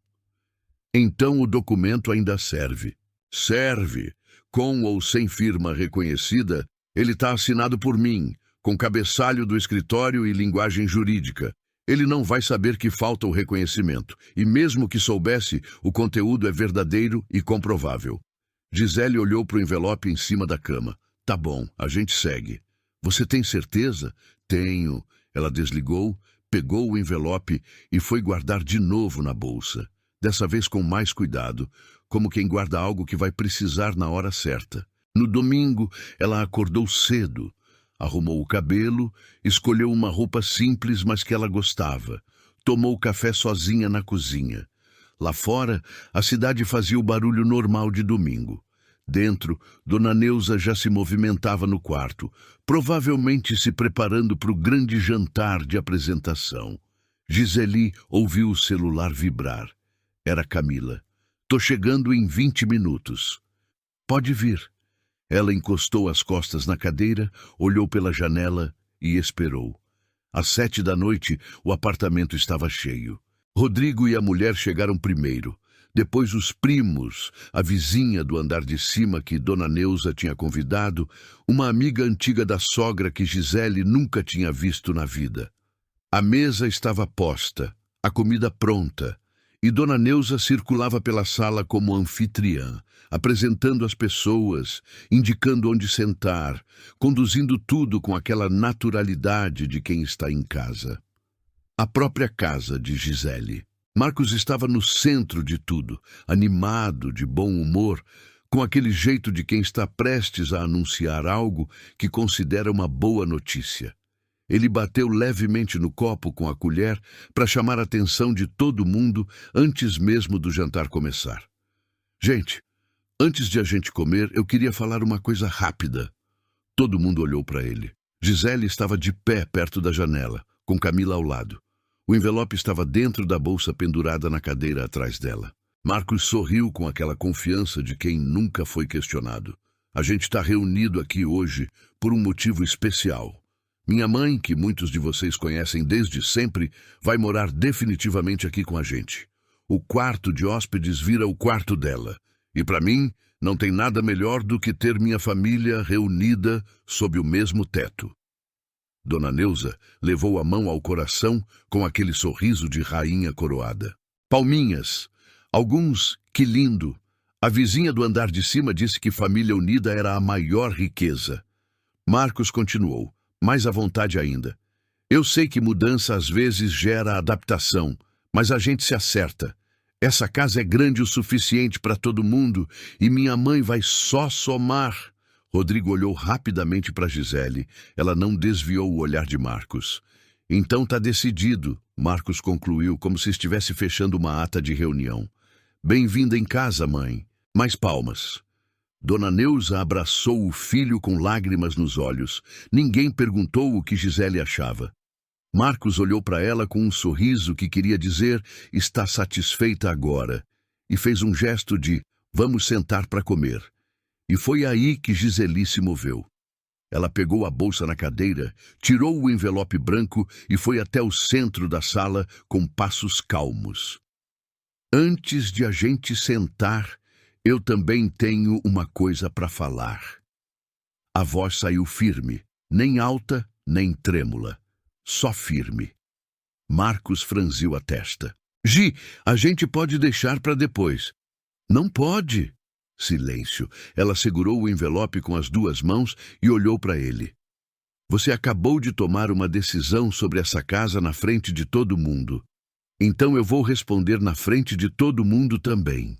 Então o documento ainda serve. Serve. Com ou sem firma reconhecida, ele está assinado por mim, com cabeçalho do escritório e linguagem jurídica. Ele não vai saber que falta o reconhecimento. E mesmo que soubesse, o conteúdo é verdadeiro e comprovável. Gisele olhou para o envelope em cima da cama. Tá bom, a gente segue. Você tem certeza? Tenho. Ela desligou, pegou o envelope e foi guardar de novo na bolsa. Dessa vez com mais cuidado, como quem guarda algo que vai precisar na hora certa. No domingo, ela acordou cedo. Arrumou o cabelo, escolheu uma roupa simples, mas que ela gostava. Tomou café sozinha na cozinha. Lá fora, a cidade fazia o barulho normal de domingo. Dentro, Dona Neuza já se movimentava no quarto, provavelmente se preparando para o grande jantar de apresentação. Giseli ouviu o celular vibrar. Era Camila. Tô chegando em 20 minutos. Pode vir. Ela encostou as costas na cadeira, olhou pela janela e esperou. Às 7 da noite, o apartamento estava cheio. Rodrigo e a mulher chegaram primeiro. Depois os primos, a vizinha do andar de cima que Dona Neuza tinha convidado, uma amiga antiga da sogra que Gisele nunca tinha visto na vida. A mesa estava posta, a comida pronta, e Dona Neuza circulava pela sala como anfitriã, apresentando as pessoas, indicando onde sentar, conduzindo tudo com aquela naturalidade de quem está em casa. A própria casa de Gisele. Marcos estava no centro de tudo, animado, de bom humor, com aquele jeito de quem está prestes a anunciar algo que considera uma boa notícia. Ele bateu levemente no copo com a colher para chamar a atenção de todo mundo antes mesmo do jantar começar. Gente, antes de a gente comer, eu queria falar uma coisa rápida. Todo mundo olhou para ele. Gisele estava de pé perto da janela, com Camila ao lado. O envelope estava dentro da bolsa pendurada na cadeira atrás dela. Marcos sorriu com aquela confiança de quem nunca foi questionado. A gente está reunido aqui hoje por um motivo especial. Minha mãe, que muitos de vocês conhecem desde sempre, vai morar definitivamente aqui com a gente. O quarto de hóspedes vira o quarto dela. E para mim, não tem nada melhor do que ter minha família reunida sob o mesmo teto. Dona Neuza levou a mão ao coração com aquele sorriso de rainha coroada. Palminhas. Alguns, que lindo. A vizinha do andar de cima disse que família unida era a maior riqueza. Marcos continuou, mais à vontade ainda. Eu sei que mudança às vezes gera adaptação, mas a gente se acerta. Essa casa é grande o suficiente para todo mundo e minha mãe vai só somar. Rodrigo olhou rapidamente para Gisele. Ela não desviou o olhar de Marcos. Então tá decidido, Marcos concluiu como se estivesse fechando uma ata de reunião. Bem-vinda em casa, mãe. Mais palmas. Dona Neuza abraçou o filho com lágrimas nos olhos. Ninguém perguntou o que Gisele achava. Marcos olhou para ela com um sorriso que queria dizer está satisfeita agora e fez um gesto de vamos sentar para comer. E foi aí que Giseli se moveu. Ela pegou a bolsa na cadeira, tirou o envelope branco e foi até o centro da sala com passos calmos. Antes de a gente sentar, eu também tenho uma coisa para falar. A voz saiu firme, nem alta, nem trêmula. Só firme. Marcos franziu a testa. Gi, a gente pode deixar para depois. Não pode. Silêncio. Ela segurou o envelope com as duas mãos e olhou para ele. Você acabou de tomar uma decisão sobre essa casa na frente de todo mundo. Então eu vou responder na frente de todo mundo também.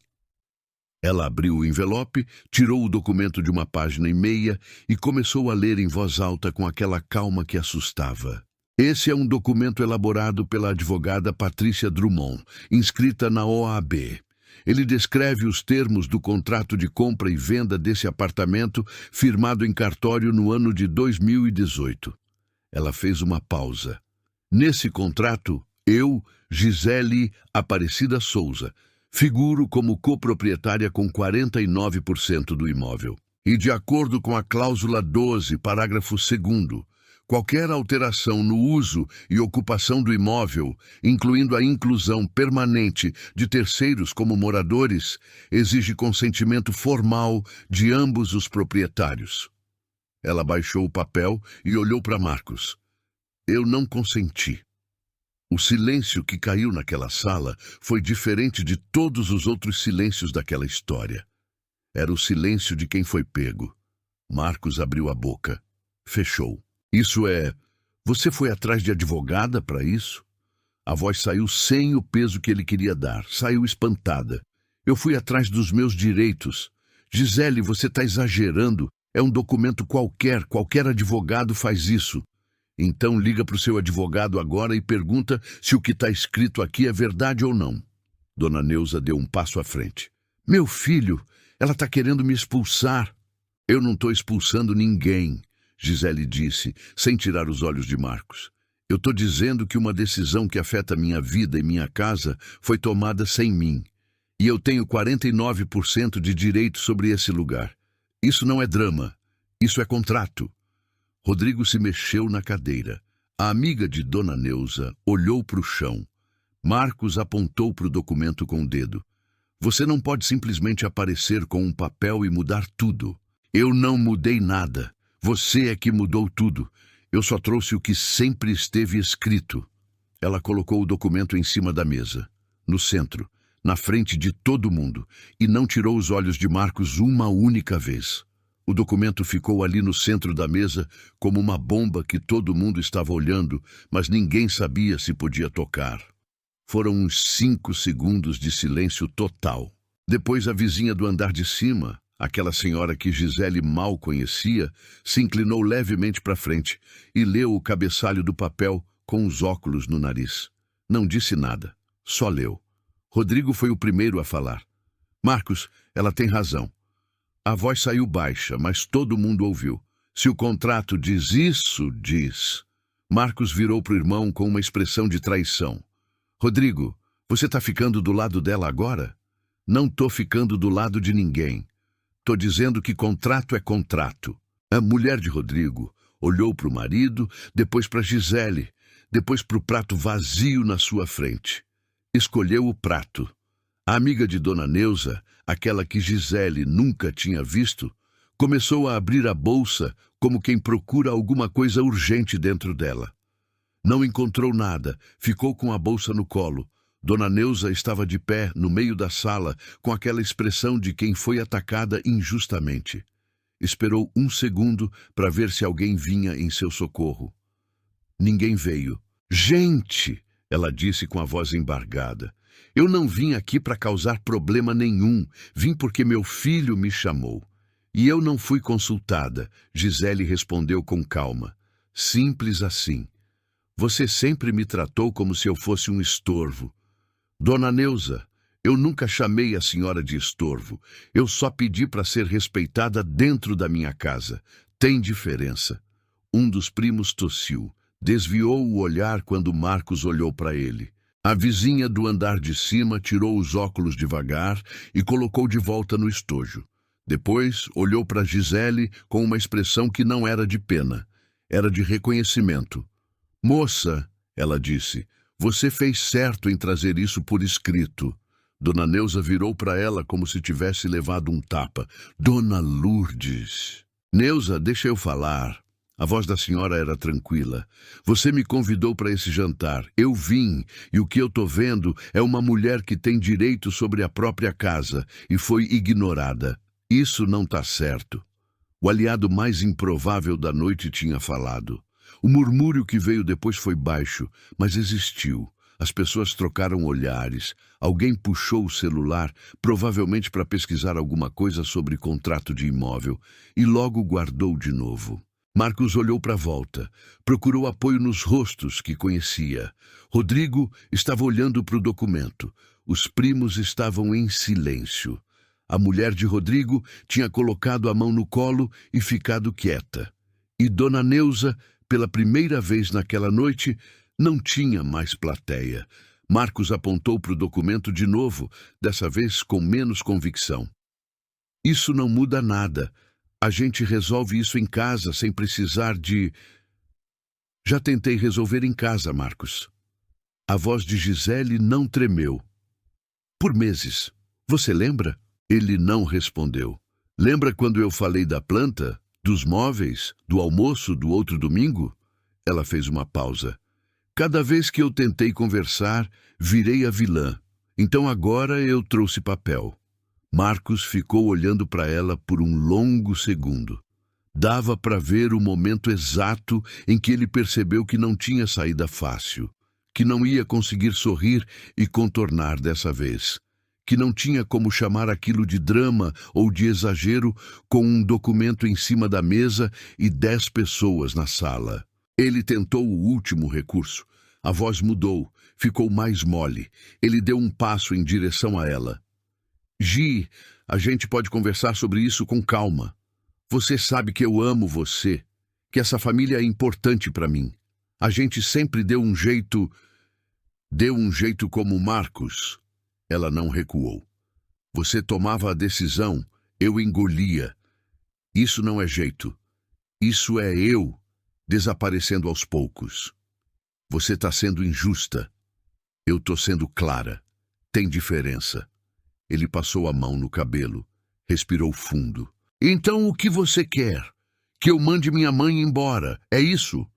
Ela abriu o envelope, tirou o documento de uma página e meia e começou a ler em voz alta com aquela calma que assustava. Esse é um documento elaborado pela advogada Patrícia Drummond, inscrita na OAB. Ele descreve os termos do contrato de compra e venda desse apartamento firmado em cartório no ano de 2018. Ela fez uma pausa. Nesse contrato, eu, Gisele Aparecida Souza, figuro como coproprietária com 49% do imóvel. E de acordo com a cláusula 12, parágrafo 2º, qualquer alteração no uso e ocupação do imóvel, incluindo a inclusão permanente de terceiros como moradores, exige consentimento formal de ambos os proprietários. Ela baixou o papel e olhou para Marcos. Eu não consenti. O silêncio que caiu naquela sala foi diferente de todos os outros silêncios daquela história. Era o silêncio de quem foi pego. Marcos abriu a boca. Fechou. Isso é... Você foi atrás de advogada para isso? A voz saiu sem o peso que ele queria dar. Saiu espantada. Eu fui atrás dos meus direitos. Gisele, você está exagerando. É um documento qualquer advogado faz isso. Então liga para o seu advogado agora e pergunta se o que está escrito aqui é verdade ou não. Dona Neuza deu um passo à frente. Meu filho, ela está querendo me expulsar. Eu não estou expulsando ninguém, Gisele disse, sem tirar os olhos de Marcos. Eu estou dizendo que uma decisão que afeta minha vida e minha casa foi tomada sem mim. E eu tenho 49% de direito sobre esse lugar. Isso não é drama. Isso é contrato. Rodrigo se mexeu na cadeira. A amiga de Dona Neuza olhou para o chão. Marcos apontou para o documento com o dedo. Você não pode simplesmente aparecer com um papel e mudar tudo. Eu não mudei nada. Você é que mudou tudo. Eu só trouxe o que sempre esteve escrito. Ela colocou o documento em cima da mesa, no centro, na frente de todo mundo, e não tirou os olhos de Marcos uma única vez. O documento ficou ali no centro da mesa como uma bomba que todo mundo estava olhando, mas ninguém sabia se podia tocar. Foram uns 5 segundos de silêncio total. Depois a vizinha do andar de cima, aquela senhora que Gisele mal conhecia, se inclinou levemente para frente e leu o cabeçalho do papel com os óculos no nariz. Não disse nada, só leu. Rodrigo foi o primeiro a falar. Marcos, ela tem razão. A voz saiu baixa, mas todo mundo ouviu. Se o contrato diz isso, diz. Marcos virou para o irmão com uma expressão de traição. Rodrigo, você está ficando do lado dela agora? Não tô ficando do lado de ninguém. Tô dizendo que contrato é contrato. A mulher de Rodrigo olhou para o marido, depois para Gisele, depois para o prato vazio na sua frente. Escolheu o prato. A amiga de Dona Neuza, aquela que Gisele nunca tinha visto, começou a abrir a bolsa como quem procura alguma coisa urgente dentro dela. Não encontrou nada, ficou com a bolsa no colo. Dona Neuza estava de pé no meio da sala, com aquela expressão de quem foi atacada injustamente. Esperou 1 segundo para ver se alguém vinha em seu socorro. Ninguém veio. Gente, ela disse com a voz embargada, eu não vim aqui para causar problema nenhum, vim porque meu filho me chamou. E eu não fui consultada, Gisele respondeu com calma. Simples assim. Você sempre me tratou como se eu fosse um estorvo. Dona Neuza, eu nunca chamei a senhora de estorvo. Eu só pedi para ser respeitada dentro da minha casa. Tem diferença. Um dos primos tossiu. Desviou o olhar quando Marcos olhou para ele. A vizinha do andar de cima tirou os óculos devagar e colocou de volta no estojo. Depois, olhou para Gisele com uma expressão que não era de pena. Era de reconhecimento. Moça, ela disse, você fez certo em trazer isso por escrito. Dona Neuza virou para ela como se tivesse levado um tapa. Dona Lourdes. Neuza, deixa eu falar. A voz da senhora era tranquila. Você me convidou para esse jantar. Eu vim, e o que eu tô vendo é uma mulher que tem direito sobre a própria casa e foi ignorada. Isso não tá certo. O aliado mais improvável da noite tinha falado. O murmúrio que veio depois foi baixo, mas existiu. As pessoas trocaram olhares. Alguém puxou o celular, provavelmente para pesquisar alguma coisa sobre contrato de imóvel, e logo guardou de novo. Marcos olhou para a volta. Procurou apoio nos rostos que conhecia. Rodrigo estava olhando para o documento. Os primos estavam em silêncio. A mulher de Rodrigo tinha colocado a mão no colo e ficado quieta. E Dona Neuza, pela primeira vez naquela noite, não tinha mais plateia. Marcos apontou para o documento de novo, dessa vez com menos convicção. Isso não muda nada. A gente resolve isso em casa sem precisar de... Já tentei resolver em casa, Marcos. A voz de Gisele não tremeu. Por meses. Você lembra? Ele não respondeu. Lembra quando eu falei da planta, dos móveis, do almoço do outro domingo? Ela fez uma pausa. Cada vez que eu tentei conversar, virei a vilã. Então agora eu trouxe papel. Marcos ficou olhando para ela por um longo segundo. Dava para ver o momento exato em que ele percebeu que não tinha saída fácil, que não ia conseguir sorrir e contornar dessa vez, que não tinha como chamar aquilo de drama ou de exagero com um documento em cima da mesa e 10 pessoas na sala. Ele tentou o último recurso. A voz mudou, ficou mais mole. Ele deu um passo em direção a ela. Gi, a gente pode conversar sobre isso com calma. Você sabe que eu amo você, que essa família é importante para mim. A gente sempre deu um jeito como Marcos. Ela não recuou. Você tomava a decisão, eu engolia. Isso não é jeito. Isso é eu desaparecendo aos poucos. Você está sendo injusta. Eu estou sendo clara. Tem diferença. Ele passou a mão no cabelo, respirou fundo. Então o que você quer? Que eu mande minha mãe embora, é isso?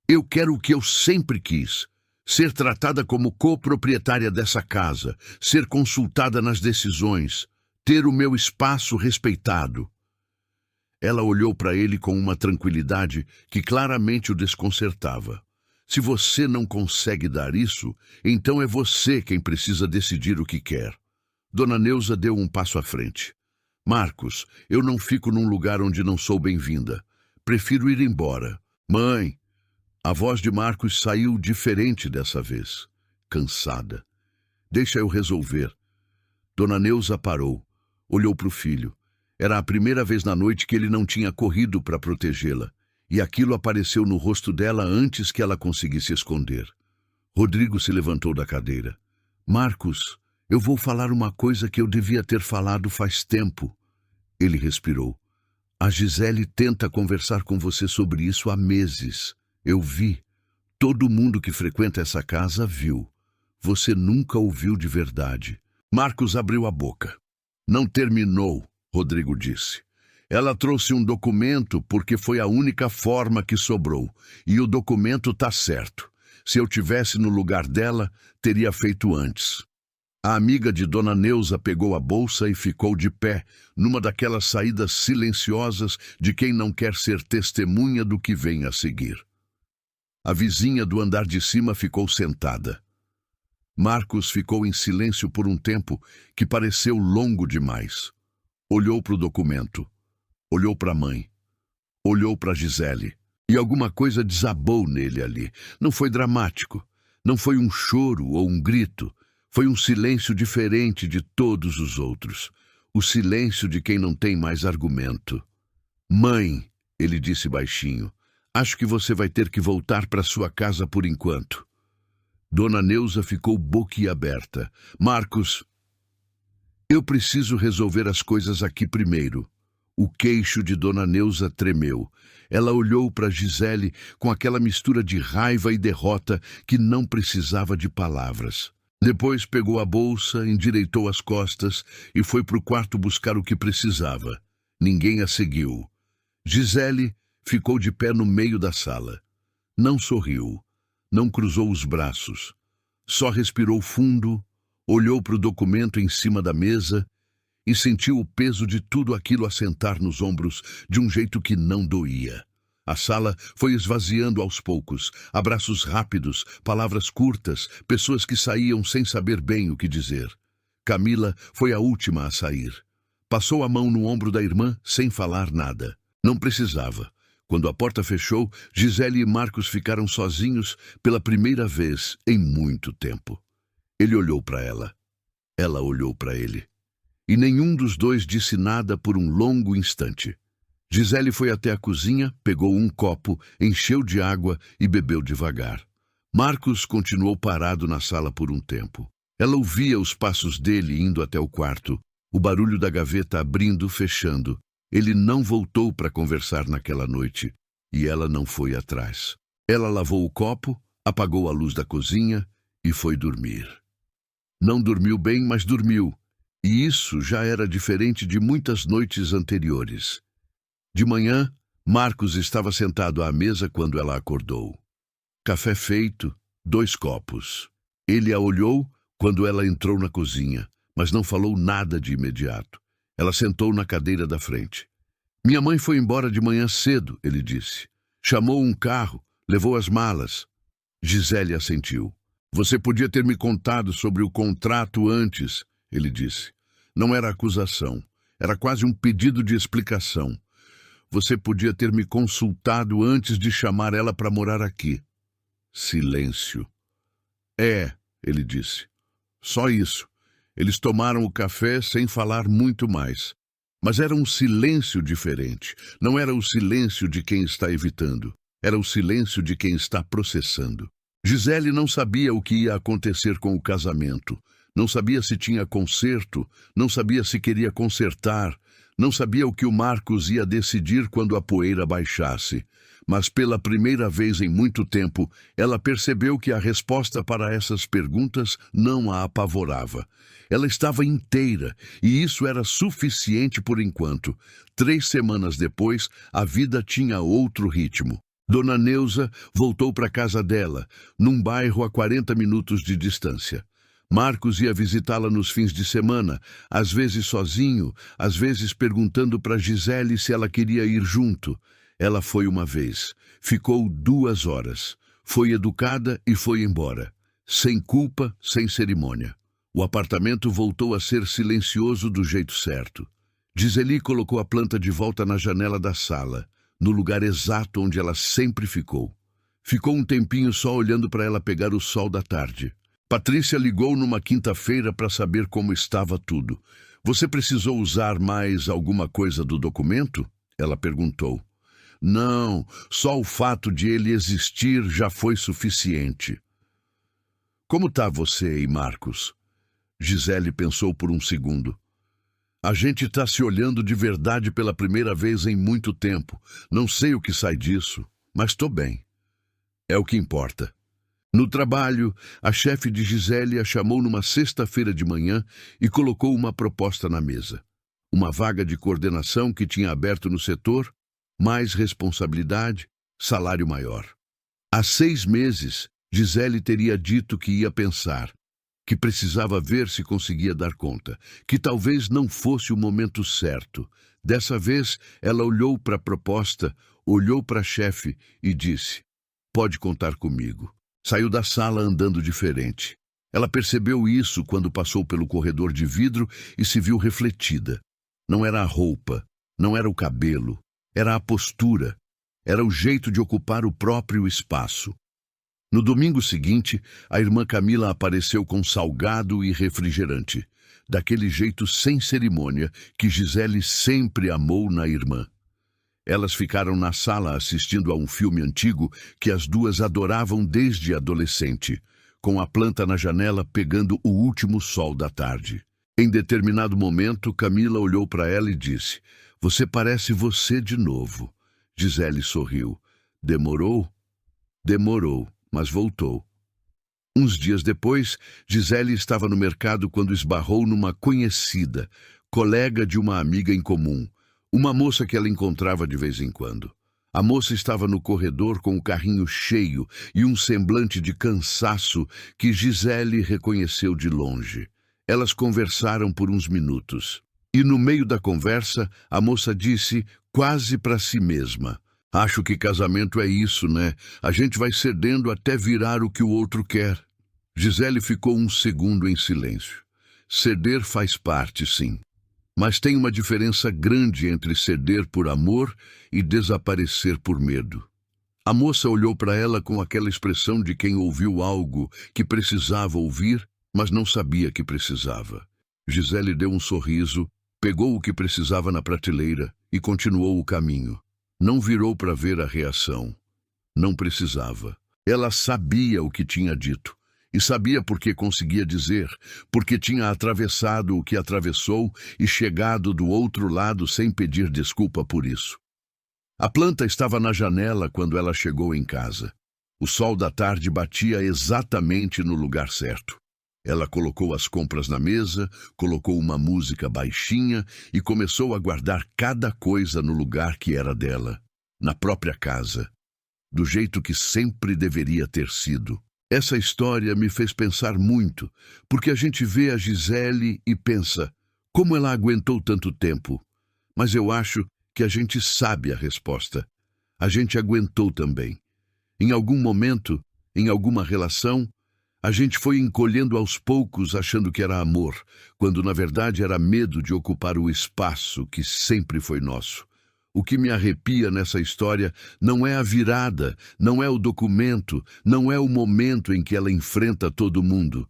Eu quero o que eu sempre quis. Ser tratada como coproprietária dessa casa, ser consultada nas decisões, ter o meu espaço respeitado. Ela olhou para ele com uma tranquilidade que claramente o desconcertava. Se você não consegue dar isso, então é você quem precisa decidir o que quer. Dona Neuza deu um passo à frente. Marcos, eu não fico num lugar onde não sou bem-vinda. Prefiro ir embora. Mãe! A voz de Marcos saiu diferente dessa vez. Cansada. Deixa eu resolver. Dona Neuza parou. Olhou para o filho. Era a primeira vez na noite que ele não tinha corrido para protegê-la. E aquilo apareceu no rosto dela antes que ela conseguisse esconder. Rodrigo se levantou da cadeira. Marcos, eu vou falar uma coisa que eu devia ter falado faz tempo. Ele respirou. A Gisele tenta conversar com você sobre isso há meses. Eu vi. Todo mundo que frequenta essa casa viu. Você nunca ouviu de verdade. Marcos abriu a boca. Não terminou, Rodrigo disse. Ela trouxe um documento porque foi a única forma que sobrou. E o documento tá certo. Se eu tivesse no lugar dela, teria feito antes. A amiga de Dona Neuza pegou a bolsa e ficou de pé, numa daquelas saídas silenciosas de quem não quer ser testemunha do que vem a seguir. A vizinha do andar de cima ficou sentada. Marcos ficou em silêncio por um tempo que pareceu longo demais. Olhou para o documento. Olhou para a mãe. Olhou para Gisele. E alguma coisa desabou nele ali. Não foi dramático. Não foi um choro ou um grito. Foi um silêncio diferente de todos os outros. O silêncio de quem não tem mais argumento. Mãe, ele disse baixinho, acho que você vai ter que voltar para sua casa por enquanto. Dona Neuza ficou boquiaberta. Marcos, eu preciso resolver as coisas aqui primeiro. O queixo de Dona Neuza tremeu. Ela olhou para Gisele com aquela mistura de raiva e derrota que não precisava de palavras. Depois pegou a bolsa, endireitou as costas e foi para o quarto buscar o que precisava. Ninguém a seguiu. Gisele ficou de pé no meio da sala. Não sorriu, não cruzou os braços. Só respirou fundo, olhou para o documento em cima da mesa e sentiu o peso de tudo aquilo assentar nos ombros de um jeito que não doía. A sala foi esvaziando aos poucos, abraços rápidos, palavras curtas, pessoas que saíam sem saber bem o que dizer. Camila foi a última a sair. Passou a mão no ombro da irmã sem falar nada. Não precisava. Quando a porta fechou, Gisele e Marcos ficaram sozinhos pela primeira vez em muito tempo. Ele olhou para ela. Ela olhou para ele. E nenhum dos dois disse nada por um longo instante. Gisele foi até a cozinha, pegou um copo, encheu de água e bebeu devagar. Marcos continuou parado na sala por um tempo. Ela ouvia os passos dele indo até o quarto, o barulho da gaveta abrindo, fechando. Ele não voltou para conversar naquela noite, e ela não foi atrás. Ela lavou o copo, apagou a luz da cozinha e foi dormir. Não dormiu bem, mas dormiu, e isso já era diferente de muitas noites anteriores. De manhã, Marcos estava sentado à mesa quando ela acordou. Café feito, 2 copos. Ele a olhou quando ela entrou na cozinha, mas não falou nada de imediato. Ela sentou na cadeira da frente. Minha mãe foi embora de manhã cedo, ele disse. Chamou um carro, levou as malas. Gisele assentiu. Você podia ter me contado sobre o contrato antes, ele disse. Não era acusação, era quase um pedido de explicação. Você podia ter me consultado antes de chamar ela para morar aqui. Silêncio. Ele disse. Só isso. Eles tomaram o café sem falar muito mais. Mas era um silêncio diferente. Não era o silêncio de quem está evitando. Era o silêncio de quem está processando. Gisele não sabia o que ia acontecer com o casamento. Não sabia se tinha conserto. Não sabia se queria consertar. Não sabia o que o Marcos ia decidir quando a poeira baixasse. Mas pela primeira vez em muito tempo, ela percebeu que a resposta para essas perguntas não a apavorava. Ela estava inteira, e isso era suficiente por enquanto. 3 semanas depois, a vida tinha outro ritmo. Dona Neuza voltou para a casa dela, num bairro a 40 minutos de distância. Marcos ia visitá-la nos fins de semana, às vezes sozinho, às vezes perguntando para Gisele se ela queria ir junto. Ela foi uma vez. Ficou 2 horas. Foi educada e foi embora, sem culpa, sem cerimônia. O apartamento voltou a ser silencioso do jeito certo. Giseli colocou a planta de volta na janela da sala, no lugar exato onde ela sempre ficou. Ficou um tempinho só olhando para ela pegar o sol da tarde. Patrícia ligou numa quinta-feira para saber como estava tudo. Você precisou usar mais alguma coisa do documento? Ela perguntou. Não, só o fato de ele existir já foi suficiente. Como tá você e Marcos? Gisele pensou por um segundo. A gente está se olhando de verdade pela primeira vez em muito tempo. Não sei o que sai disso, mas estou bem. É o que importa. No trabalho, a chefe de Gisele a chamou numa sexta-feira de manhã e colocou uma proposta na mesa. Uma vaga de coordenação que tinha aberto no setor, mais responsabilidade, salário maior. Há 6 meses, Gisele teria dito que ia pensar, que precisava ver se conseguia dar conta, que talvez não fosse o momento certo. Dessa vez, ela olhou para a proposta, olhou para a chefe e disse, pode contar comigo. Saiu da sala andando diferente. Ela percebeu isso quando passou pelo corredor de vidro e se viu refletida. Não era a roupa, não era o cabelo, era a postura, era o jeito de ocupar o próprio espaço. No domingo seguinte, a irmã Camila apareceu com salgado e refrigerante, daquele jeito sem cerimônia que Gisele sempre amou na irmã. Elas ficaram na sala assistindo a um filme antigo que as duas adoravam desde adolescente, com a planta na janela pegando o último sol da tarde. Em determinado momento, Camila olhou para ela e disse, você parece você de novo. Gisele sorriu. Demorou? Demorou, mas voltou. Uns dias depois, Gisele estava no mercado quando esbarrou numa conhecida, colega de uma amiga em comum, uma moça que ela encontrava de vez em quando. A moça estava no corredor com o carrinho cheio e um semblante de cansaço que Gisele reconheceu de longe. Elas conversaram por uns minutos. E no meio da conversa, a moça disse, quase para si mesma, acho que casamento é isso, né? A gente vai cedendo até virar o que o outro quer. Gisele ficou um segundo em silêncio. Ceder faz parte, sim. Mas tem uma diferença grande entre ceder por amor e desaparecer por medo. A moça olhou para ela com aquela expressão de quem ouviu algo que precisava ouvir, mas não sabia que precisava. Gisele deu um sorriso, pegou o que precisava na prateleira e continuou o caminho. Não virou para ver a reação. Não precisava. Ela sabia o que tinha dito. E sabia por que conseguia dizer, porque tinha atravessado o que atravessou e chegado do outro lado sem pedir desculpa por isso. A planta estava na janela quando ela chegou em casa. O sol da tarde batia exatamente no lugar certo. Ela colocou as compras na mesa, colocou uma música baixinha e começou a guardar cada coisa no lugar que era dela, na própria casa, do jeito que sempre deveria ter sido. Essa história me fez pensar muito, porque a gente vê a Gisele e pensa, como ela aguentou tanto tempo? Mas eu acho que a gente sabe a resposta. A gente aguentou também. Em algum momento, em alguma relação, a gente foi encolhendo aos poucos achando que era amor, quando na verdade era medo de ocupar o espaço que sempre foi nosso. O que me arrepia nessa história não é a virada, não é o documento, não é o momento em que ela enfrenta todo mundo.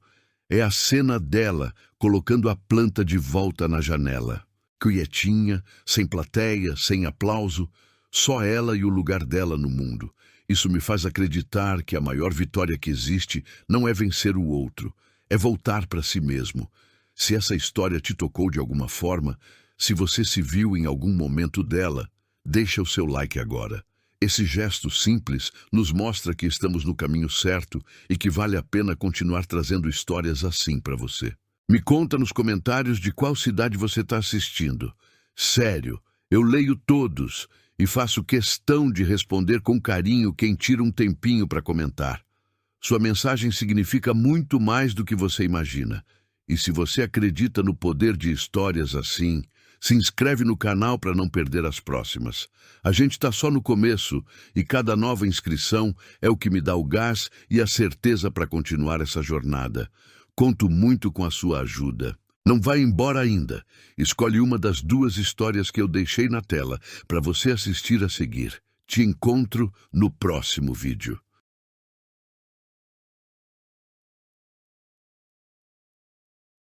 É a cena dela colocando a planta de volta na janela. Quietinha, sem plateia, sem aplauso, só ela e o lugar dela no mundo. Isso me faz acreditar que a maior vitória que existe não é vencer o outro, é voltar para si mesmo. Se essa história te tocou de alguma forma, se você se viu em algum momento dela, deixa o seu like agora. Esse gesto simples nos mostra que estamos no caminho certo e que vale a pena continuar trazendo histórias assim para você. Me conta nos comentários de qual cidade você está assistindo. Sério, eu leio todos e faço questão de responder com carinho quem tira um tempinho para comentar. Sua mensagem significa muito mais do que você imagina. E se você acredita no poder de histórias assim, Se inscreve no canal para não perder as próximas. A gente está só no começo e cada nova inscrição é o que me dá o gás e a certeza para continuar essa jornada. Conto muito com a sua ajuda. Não vai embora ainda. Escolhe uma das 2 histórias que eu deixei na tela para você assistir a seguir. Te encontro no próximo vídeo.